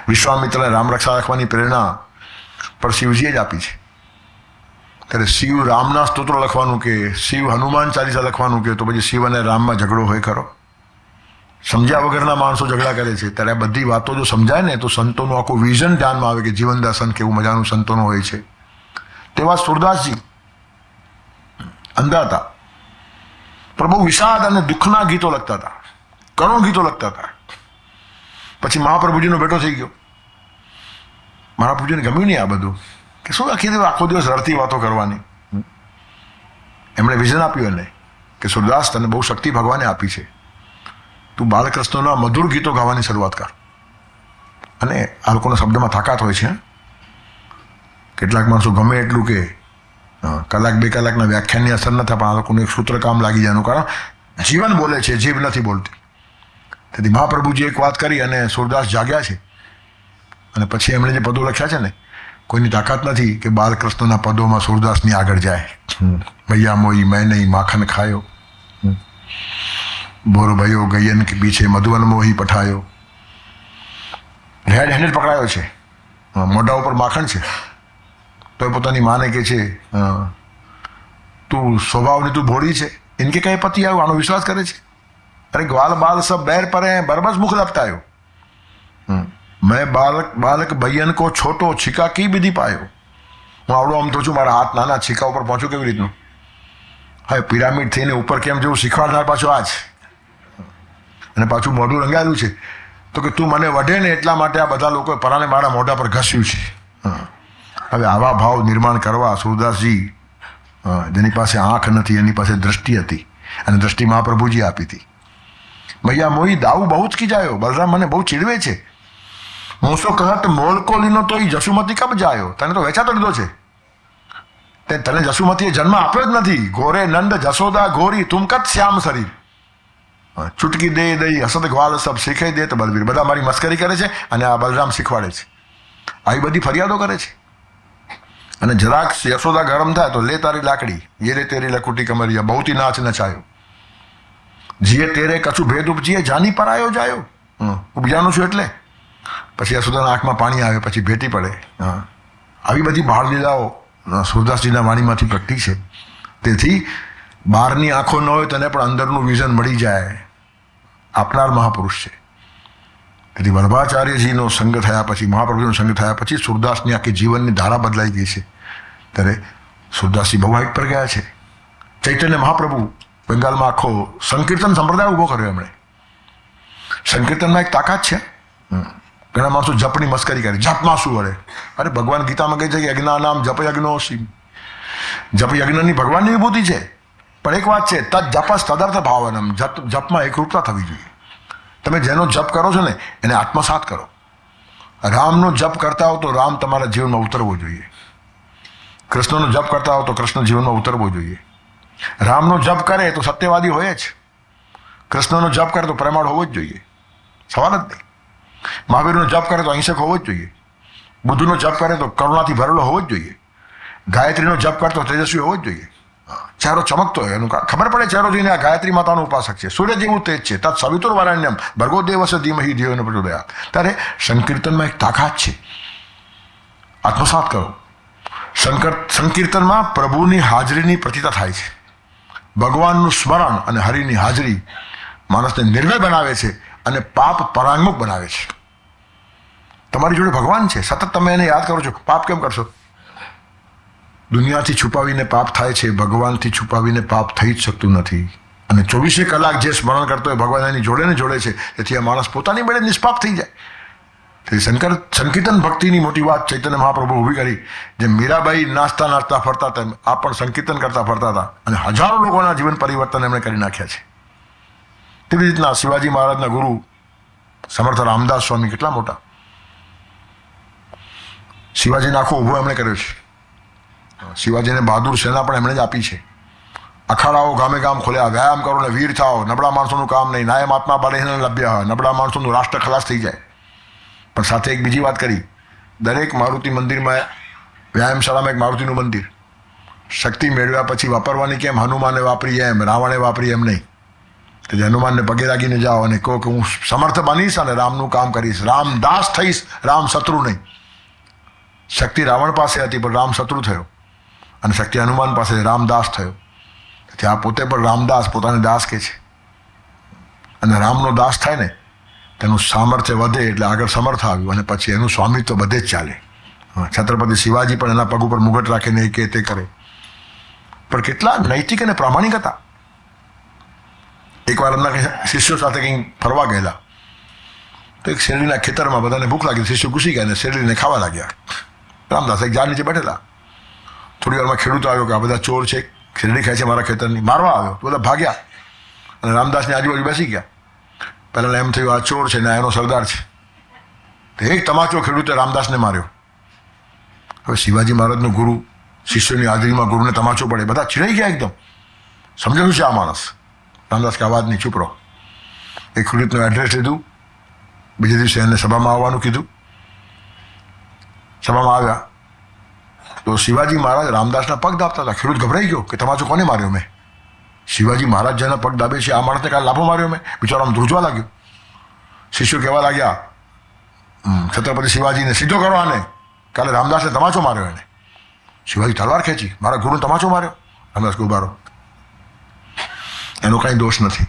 વિશ્વામિત્રને રામરક્ષા લખવાની પ્રેરણા પણ શિવજીએ જ આપી છે. ત્યારે શિવ રામના સ્તોત્રો લખવાનું કે શિવ હનુમાન ચાલીસા લખવાનું કે તો પછી શિવ અને રામમાં ઝઘડો હોય ખરો? સમજ્યા વગરના માણસો ઝઘડા કરે છે. ત્યારે આ બધી વાતો જો સમજાય ને તો સંતોનું આખું વિઝન ધ્યાનમાં આવે કે જીવન દર્શન કેવું મજાનું સંતોનું હોય છે. તેવા સુરદાસજી અંધા હતા, પણ બહુ વિષાદ અને દુઃખના ગીતો લખતા હતા. કરોડો ગીતો લખતા હતા. પછી મહાપ્રભુજીનો બેટો થઈ ગયો. મહાપ્રભુજીને ગમ્યું નહીં આ બધું, કે શું આખો દિવસ રડતી વાતો કરવાની. એમણે વિઝન આપ્યું એને કે સુરદાસ તને બહુ શક્તિ ભગવાને આપી છે, તું બાલકૃષ્ણના મધુર ગીતો ગાવાની શરૂઆત કર. અને આ લોકોના શબ્દમાં તાકાત હોય છે. કેટલાક માણસો ગમે એટલું કે કલાક બે કલાકના વ્યાખ્યાનની અસર ન થાય, પણ આ લોકોનું એક સૂત્ર કામ લાગી જાય. એનું કારણ જીવન બોલે છે, જીભ નથી બોલતી. તેથી મહાપ્રભુજી એક વાત કરી અને સુરદાસ જાગ્યા છે. અને પછી એમણે જે પદો લખ્યા છે ને, કોઈની તાકાત નથી કે બાલકૃષ્ણના પદોમાં સુરદાસની આગળ જાય. ભૈયા મોઈ મેં નહીં માખન ખાયો, બોર ભયો ગયન કે પીછે મધુવન મોહી પઠાયો. રેડ હેન્ડેડ પકડાયો છે, મોઢા ઉપર માખણ છે, તો એ પોતાની માને કે છે તું સ્વભાવની તું ભોળી છે, ઇનકે કઈ પતિ આવ્યો, આનો વિશ્વાસ કરે છે. અરે ગ્વાલ બાલ સબ बैर पर हैं बरबस मुख लपटायो, मैं बालक भैयन को छोटो छिका કી વિધિ પાયો. હું આવડો આમ તો છું, મારા હાથ નાના, છીકા ઉપર પહોંચું કેવી રીતનું? હવે પિરામિડ થઈને ઉપર કેમ જવું શીખવાડનાર પાછો આ જ. અને પાછું મોઢું રંગાયેલું છે, તો કે તું મને વઢે ને એટલા માટે આ બધા લોકોએ પરાને મારા મોઢા પર ઘસ્યું છે. હવે આવા ભાવ નિર્માણ કરવા સુરદાસજી, જેની પાસે આંખ નથી એની પાસે દ્રષ્ટિ હતી, અને દ્રષ્ટિ મહાપ્રભુજી આપી હતી. ભૈયા મોઈ દાઉ બહુ જ કીજાયો, બલરામ મને બહુ ચીડવે છે. મૂસો કહત મોલ કો લીનો તો એ જસુમતી કબ જાયો, તને તો વેચાતો લીધો છે, તને જસુમતીએ જન્મ આપ્યો જ નથી. ઘોરે નંદ જસોદા ઘોરી તુમ કત શ્યામ શરીર, ચૂટકી દે દઈ હસત ગ્વાલ સબ શીખે દે તો બલબીર. બધા મારી મસ્કરી કરે છે અને આ બલરામ શીખવાડે છે. આવી બધી ફરિયાદો કરે છે. અને જરાક યશોદા ગરમ થાય તો લે તારી લાકડી, ये रे तेरी लकुटी कमरिया बहुती नाच નચાયો, જીએ તેરે કછું ભેદ ઉપજીએ જાની પરાયો જાયો. ઉપજાનું છું એટલે પછી યશોદાના આંખમાં પાણી આવે, પછી ભેટી પડે. આવી બધી બાળ લીલાઓ સુરદાસજીના વાણીમાંથી પ્રગટી છે. તેથી બહારની આંખો ન હોય તેને પણ અંદરનું વિઝન મળી જાય, આપનાર મહાપુરુષ છે. તેથી વલ્લભાચાર્યજીનો સંગ થયા પછી, મહાપ્રભુનો સંગ થયા પછી સુરદાસની આખી જીવનની ધારા બદલાઈ ગઈ છે. ત્યારે સુરદાસજી બહુ હાઈટ પર ગયા છે. ચૈતન્ય મહાપ્રભુ બંગાળમાં આખો સંકીર્તન સંપ્રદાય ઊભો કર્યો એમણે. સંકીર્તનમાં એક તાકાત છે. ઘણા માણસો જપની મસ્કરી કરે, જપમાં શું વળે? અરે ભગવાન ગીતામાં કહે છે કે યજ્ઞાનામ જપ યજ્ઞોસી, જપ યજ્ઞની ભગવાનની વિભૂતિ છે. પણ એક વાત છે, તદ જપસ તદર્થ ભાવનમ, જપમાં એકરૂપતા થવી જોઈએ. તમે જેનો જપ કરો છો ને એને આત્મસાત કરો. રામનો જપ કરતા હો તો રામ તમારા જીવનમાં ઉતરવો જોઈએ. કૃષ્ણનો જપ કરતા હો તો કૃષ્ણ જીવનમાં ઉતરવો જોઈએ. રામનો જપ કરે તો સત્યવાદી હોય જ, કૃષ્ણનો જપ કરે તો પ્રેમાળ હોવો જ જોઈએ, સવાલ જ નહીં. મહાવીરનો જપ કરે તો અહિંસક હોવો જ જોઈએ, બુદ્ધનો જપ કરે તો કરુણાથી ભરેલો હોવો જ જોઈએ, ગાયત્રીનો જપ કરે તો તેજસ્વી હોવો જ જોઈએ. ચહેરો ચમકતો હોય, એનું ખબર પડે ચહેરો જોઈને આ ગાયત્રી માતાનો ઉપાસક છે, સૂર્ય જેવું તેજ છે, તत् સવિતુર વરેણ્યમ ભર્ગો દેવસ્ય ધીમહિ ધિયો ન પ્રચોદયાત્. ત્યારે સંકીર્તનમાં એક તાકાત છે, આત્મસાત કરો. સંકીર્તનમાં પ્રભુની હાજરીની પ્રતીતા થાય છે. ભગવાનનું સ્મરણ અને હરિની હાજરી માણસને નિર્ભય બનાવે છે અને પાપ પરાંગમુખ બનાવે છે. તમારી જોડે ભગવાન છે, સતત તમે એને યાદ કરો છો. પાપ કેમ કરશો? દુનિયાથી છુપાવીને પાપ થાય છે, ભગવાનથી છુપાવીને પાપ થઈ જ શકતું નથી. અને 24 કલાક જે સ્મરણ કરતો હોય ભગવાન એની જોડે ને જોડે છે, તેથી આ માણસ પોતાની મેળે નિષ્પાપ થઈ જાય. સંકીર્તન ભક્તિની મોટી વાત ચૈતન્ય મહાપ્રભુ ઊભી કરી. જેમ મીરાબાઈ નાચતા નાચતા ફરતા તેમ આ પણ સંકીર્તન કરતા ફરતા હતા અને હજારો લોકોના જીવન પરિવર્તન એમણે કરી નાખ્યા છે. તેવી રીતના શિવાજી મહારાજના ગુરુ સમર્થ રામદાસ સ્વામી કેટલા મોટા. શિવાજીને આખો ઊભો એમણે કર્યો છે. શિવાજીને બહાદુર સેના પણ એમણે જ આપી છે. અખાડાઓ ગામે ગામ ખોલ્યા, વ્યાયામ કરો ને વીર થાઓ, નબળા માણસોનું કામ નહીં, નાય મહાત્મા બળહીન લભ્ય, નબળા માણસોનું રાષ્ટ્ર ખલાસ થઈ જાય. પણ સાથે એક બીજી વાત કરી, દરેક મારુતિ મંદિરમાં, વ્યાયામશાળામાં એક મારુતિનું મંદિર. શક્તિ મેળવ્યા પછી વાપરવાની કેમ હનુમાને વાપરી એમ, રાવણે વાપરી એમ નહીં. તો હનુમાનને પગે લાગીને જાઓ અને કહો કે હું સમર્થ બનીશ અને રામનું કામ કરીશ, રામદાસ થઈશ, રામ શત્રુ નહીં. શક્તિ રાવણ પાસે હતી પણ રામ શત્રુ થયો, અને શક્તિ હનુમાન પાસે રામદાસ થયો. ત્યાં પોતે પણ રામદાસ પોતાને દાસ કહે છે. અને રામનો દાસ થાય ને તેનું સામર્થ્ય વધે એટલે આગળ સમર્થ આવ્યું અને પછી એનું સ્વામિત્વ બધે જ ચાલે. છત્રપતિ શિવાજી પણ એના પગ ઉપર મુગટ રાખીને એ કે તે કરે. પણ કેટલા નૈતિક અને પ્રામાણિક હતા. એકવાર એમના શિષ્યો સાથે કંઈ ફરવા ગયેલા તો એક શેરડીના ખેતરમાં બધાને ભૂખ લાગી, શિષ્યો ઘૂસી ગયા અને શેરડીને ખાવા લાગ્યા. રામદાસ એક ઝાડ નીચે બેઠેલા. થોડી વારમાં ખેડૂતો આવ્યો કે આ બધા ચોર છે, શેરડી ખાય છે મારા ખેતરની, મારવા આવ્યો. તો બધા ભાગ્યા અને રામદાસની આજુબાજુ બેસી ગયા. પહેલાં એમ થયું આ ચોર છે ને એનો સરદાર છે. તો એક તમાચો ખેડૂતે રામદાસને માર્યો. હવે શિવાજી મહારાજનો ગુરુ શિષ્યોની હાજરીમાં ગુરુને તમાચો પડે, બધા ચીડાઈ ગયા એકદમ. સમજ્યું છે આ માણસ. રામદાસ કે આવાજ નહીં, ચૂપ રહો. એક ખેડૂતનું એડ્રેસ લીધું, બીજે દિવસે એને સભામાં આવવાનું કીધું. સભામાં આવ્યા તો શિવાજી મહારાજ રામદાસના પગ દાબતા હતા. ખેડૂત ગભરાઈ ગયો કે તમાચો કોને માર્યો મેં? શિવાજી મહારાજ જેના પગ દાબે છે આ માણસને કાલે લાભો માર્યો મેં? બિચારો આમ ધ્રુજવા લાગ્યો. શિષ્યો કહેવા લાગ્યા છત્રપતિ શિવાજીને સીધો કરો આને, કાલે રામદાસને તમાચો માર્યો એને. શિવાજી તલવાર ખેંચી, મારા ગુરુને તમાચો માર્યો. રામદાસ કે ઉભા રહો, એનો કાંઈ દોષ નથી.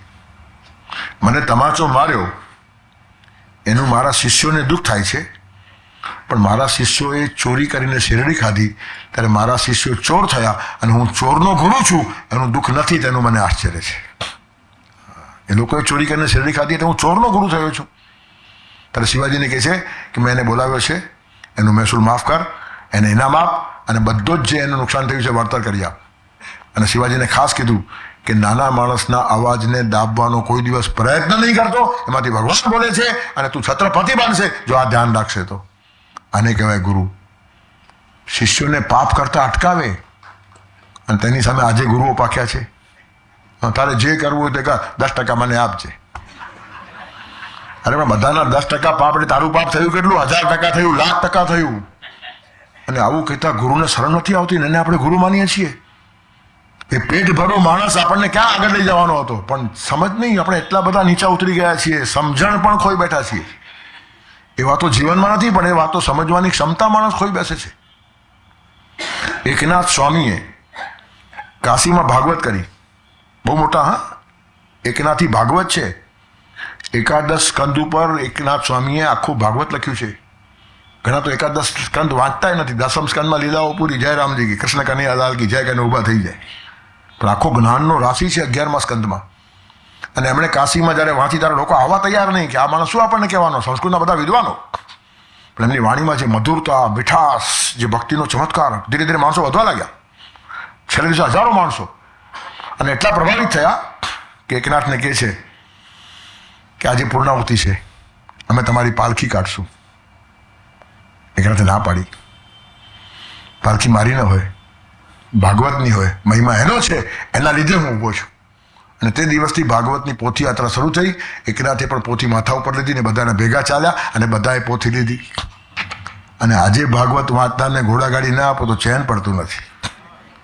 મને તમાચો માર્યો એનું મારા શિષ્યોને દુઃખ થાય છે, પણ મારા શિષ્યોએ ચોરી કરીને શેરડી ખાધી ત્યારે મારા શિષ્યો ચોર થયા અને હું ચોરનો ગુરુ છું એનું દુઃખ નથી, તેનું મને આશ્ચર્ય છે. એ લોકોએ ચોરી કરીને શેરડી ખાધી એટલે હું ચોરનો ગુરુ થયો છું. ત્યારે શિવાજીને કહે છે કે મેં એને બોલાવ્યો છે, એનું મહેસૂલ માફ કર, એને ઇનામ આપ અને બધો જ જે એનું નુકસાન થયું છે વળતર કરી આપ. અને શિવાજીને ખાસ કીધું કે નાના માણસના અવાજને દાબવાનો કોઈ દિવસ પ્રયત્ન નહીં કરતો, એમાંથી ભગવાન બોલે છે અને તું છત્રપતિ બનશે જો આ ધ્યાન રાખશે તો. આને કહેવાય ગુરુ. શિષ્યોને પાપ કરતા અટકાવે અને તેની સામે આજે ગુરુઓ પાક્યા છે. તારે જે કરવું હોય તે કર, 10% મને આપજે. અરે પણ બધાના 10% પાપ એટલે તારું પાપ થયું કેટલું? 1000% થયું, 1,00,000% થયું. અને આવું કહેતા ગુરુને શરમ નથી આવતી ને એને આપણે ગુરુ માનીએ છીએ. એ પેટ ભરો માણસ આપણને ક્યાં આગળ લઈ જવાનો હતો, પણ સમજ નહીં, આપણે એટલા બધા નીચા ઉતરી ગયા છીએ, સમજણ પણ ખોઈ બેઠા છીએ. એ વાતો જીવનમાં નથી પણ એ વાતો સમજવાની ક્ષમતા માણસ ખોઈ બેસે છે. એકનાથ સ્વામીએ કાશીમાં ભાગવત કરી, બહુ મોટા. હા, એકનાથી ભાગવત છે. એકાદશ સ્કંદ ઉપર એકનાથ સ્વામીએ આખું ભાગવત લખ્યું છે. ઘણા તો એકાદશ સ્કંદ વાંચતા નથી, 10મ સ્કંદમાં લીલાઓ પૂરી, જય રામજી કી, કૃષ્ણ કનૈયા લાલ કી જય કહીને ઊભા થઈ જાય. પણ આખો જ્ઞાનનો રાશિ છે 11મા સ્કંદમાં. અને એમણે કાશીમાં જ્યારે વાંચી ત્યારે લોકો આવવા તૈયાર નહીં કે આ માણસ શું આપણને કહેવાનો, સંસ્કૃતના બધા વિદ્વાનો. પણ એમની વાણીમાં જે મધુરતા, મીઠાશ, જે ભક્તિનો ચમત્કાર, ધીરે ધીરે માણસો વધવા લાગ્યા. છેલ્લે દિવસે હજારો માણસો. અને એટલા પ્રભાવિત થયા કે એકનાથને કહે છે કે આજે પૂર્ણાહુતિ છે, અમે તમારી પાલખી કાઢશું. એકનાથે ના પાડી. પાલખી મારી ન હોય, ભાગવતની હોય, મહિમા એનો છે, એના લીધે હું ઊભો છું. અને તે દિવસથી ભાગવતની પોથી યાત્રા શરૂ થઈ. એકનાથે પણ પોથી માથા ઉપર લીધી ને બધાને ભેગા ચાલ્યા અને બધાએ પોથી લીધી. અને આજે ભાગવત વાંચનારને ઘોડાગાડી ના આપો તો ચેન પડતું નથી.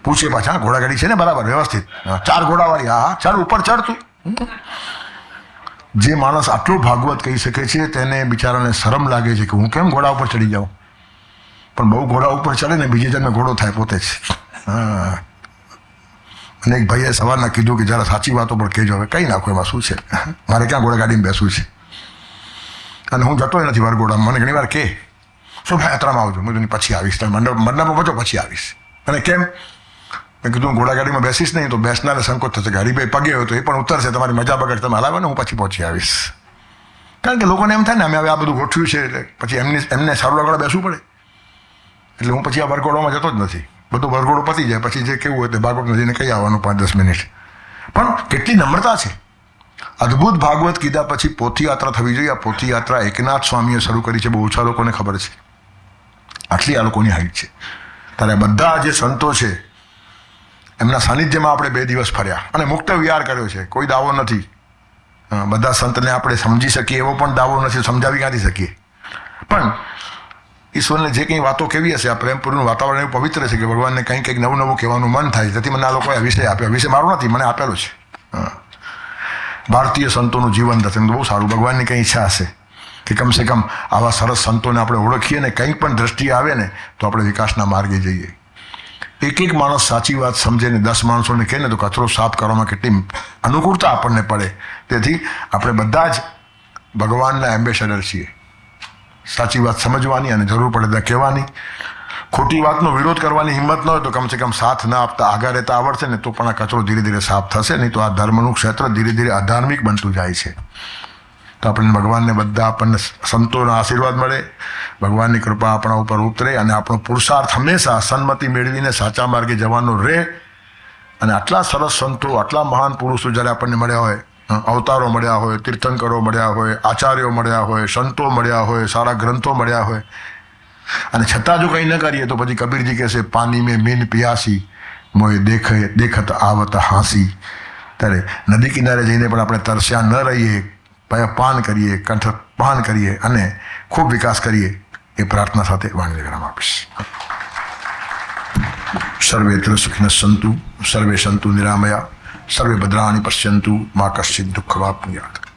પૂછે પાછા, ઘોડાગાડી છે ને બરાબર વ્યવસ્થિત? 4 ઘોડાવાળી? હા, ચાલ ઉપર ચડતું. જે માણસ આટલું ભાગવત કહી શકે છે તેને બિચારાને શરમ લાગે છે કે હું કેમ ઘોડા ઉપર ચડી જાઉં. પણ બહુ ઘોડા ઉપર ચડે ને બીજે જન્મે ઘોડો થાય પોતે જ. હા. અને એક ભાઈએ સવારના કીધું કે જરા સાચી વાતો પણ કહેજો. હવે કંઈ નાખો, એમાં શું છે, મારે ક્યાં ઘોડાગાડીમાં બેસવું છે. અને હું જતો નથી વરઘોડામાં. મને ઘણી વાર કહે શોભાયાત્રામાં આવજો. મેં કીધું પછી આવીશ, તમે મંડપમાં પહોંચો પછી આવીશ. અને કેમ? મેં કીધું ઘોડાગાડીમાં બેસીશ નહીં તો બેસનારે સંકોચ થશે કે હરીભાઈ પગે હોય તો એ પણ ઉતરશે, તમારી મજા બગડ, તમે હલાવો ને હું પછી પહોંચી આવીશ. કારણ કે લોકોને એમ થાય ને અમે હવે આ બધું ગોઠવ્યું છે એટલે પછી એમને સારું આગળ બેસવું પડે. એટલે હું પછી આ વરઘોડામાં જતો જ નથી. બધું વરઘોડો પતી જાય પછી જે કેવું હોય તે ભાગવત નદીને કહી આવવાનું 5-10 મિનિટ. પણ કેટલી નમ્રતા છે. અદ્ભુત ભાગવત કીધા પછી પોથી યાત્રા થવી જોઈએ. આ પોથી યાત્રા એકનાથ સ્વામીએ શરૂ કરી છે. બહુ ઓછા લોકોને ખબર છે. આટલી આ લોકોની હાઈટ છે. ત્યારે બધા જે સંતો છે એમના સાનિધ્યમાં આપણે 2 દિવસ ફર્યા અને મુક્ત વિહાર કર્યો છે. કોઈ દાવો નથી. બધા સંતને આપણે સમજી શકીએ એવો પણ દાવો નથી, સમજાવી ક્યાંથી શકીએ. પણ ઈશ્વરને જે કંઈ વાતો કેવી હશે, આ પ્રેમપૂર્ણનું વાતાવરણ એવું પવિત્ર છે કે ભગવાનને કંઈક નવું નવું કહેવાનું મન થાય. તેથી મને આ લોકોએ વિષય આપ્યો. વિષય મારો નથી, મને આપેલો છે. ભારતીય સંતોનું જીવન દર્શન બહુ સારું. ભગવાનની કંઈ ઈચ્છા હશે કે કમસે કમ આવા સરસ સંતોને આપણે ઓળખીએ ને કંઈક પણ દ્રષ્ટિએ આવે ને તો આપણે વિકાસના માર્ગે જઈએ. એક માણસ સાચી વાત સમજે ને 10 માણસોને કહે ને તો કચરો સાફ કરવામાં કેટલી અનુકૂળતા આપણને પડે. તેથી આપણે બધા જ ભગવાનના એમ્બેસેડર છીએ. સાચી વાત સમજવાની અને જરૂર પડે ત્યાં કહેવાની. ખોટી વાતનો વિરોધ કરવાની હિંમત ન હોય તો કમસે કમ સાથ ના આપતા આગળ રહેતા આવડશે ને તો પણ આ કચરો ધીરે ધીરે સાફ થશે. નહીં તો આ ધર્મનું ક્ષેત્ર ધીરે ધીરે અધાર્મિક બનતું જાય છે. તો આપણે ભગવાનને બધા આપણને સંતોના આશીર્વાદ મળે, ભગવાનની કૃપા આપણા ઉપર ઉતરે અને આપણો પુરુષાર્થ હંમેશા સન્મતિ મેળવીને સાચા માર્ગે જવાનો રહે. અને આટલા સરસ સંતો, આટલા મહાન પુરુષો જ્યારે આપણને મળ્યા હોય, અવતારો મળ્યા હોય, તીર્થંકરો મળ્યા હોય, આચાર્યો મળ્યા હોય, સંતો મળ્યા હોય, સારા ગ્રંથો મળ્યા હોય, અને છતાં જો કંઈ ન કરીએ તો પછી કબીરજી કહેશે પાણી મેં મીન પિયાસી મોય દેખત આવત હાંસી. ત્યારે નદી કિનારે જઈને પણ આપણે તરસ્યા ન રહીએ, પાન કરીએ, કંઠપાન કરીએ અને ખૂબ વિકાસ કરીએ એ પ્રાર્થના સાથે વાણી વિરામ આપીશ. સર્વેત્ર સુખિનઃ સંતુ સર્વે સંતુ નિરામયા સર્વે ભદ્રાણિ પશ્યન્તુ મા કશ્ચિત દુઃખ વાપ્નુયાત.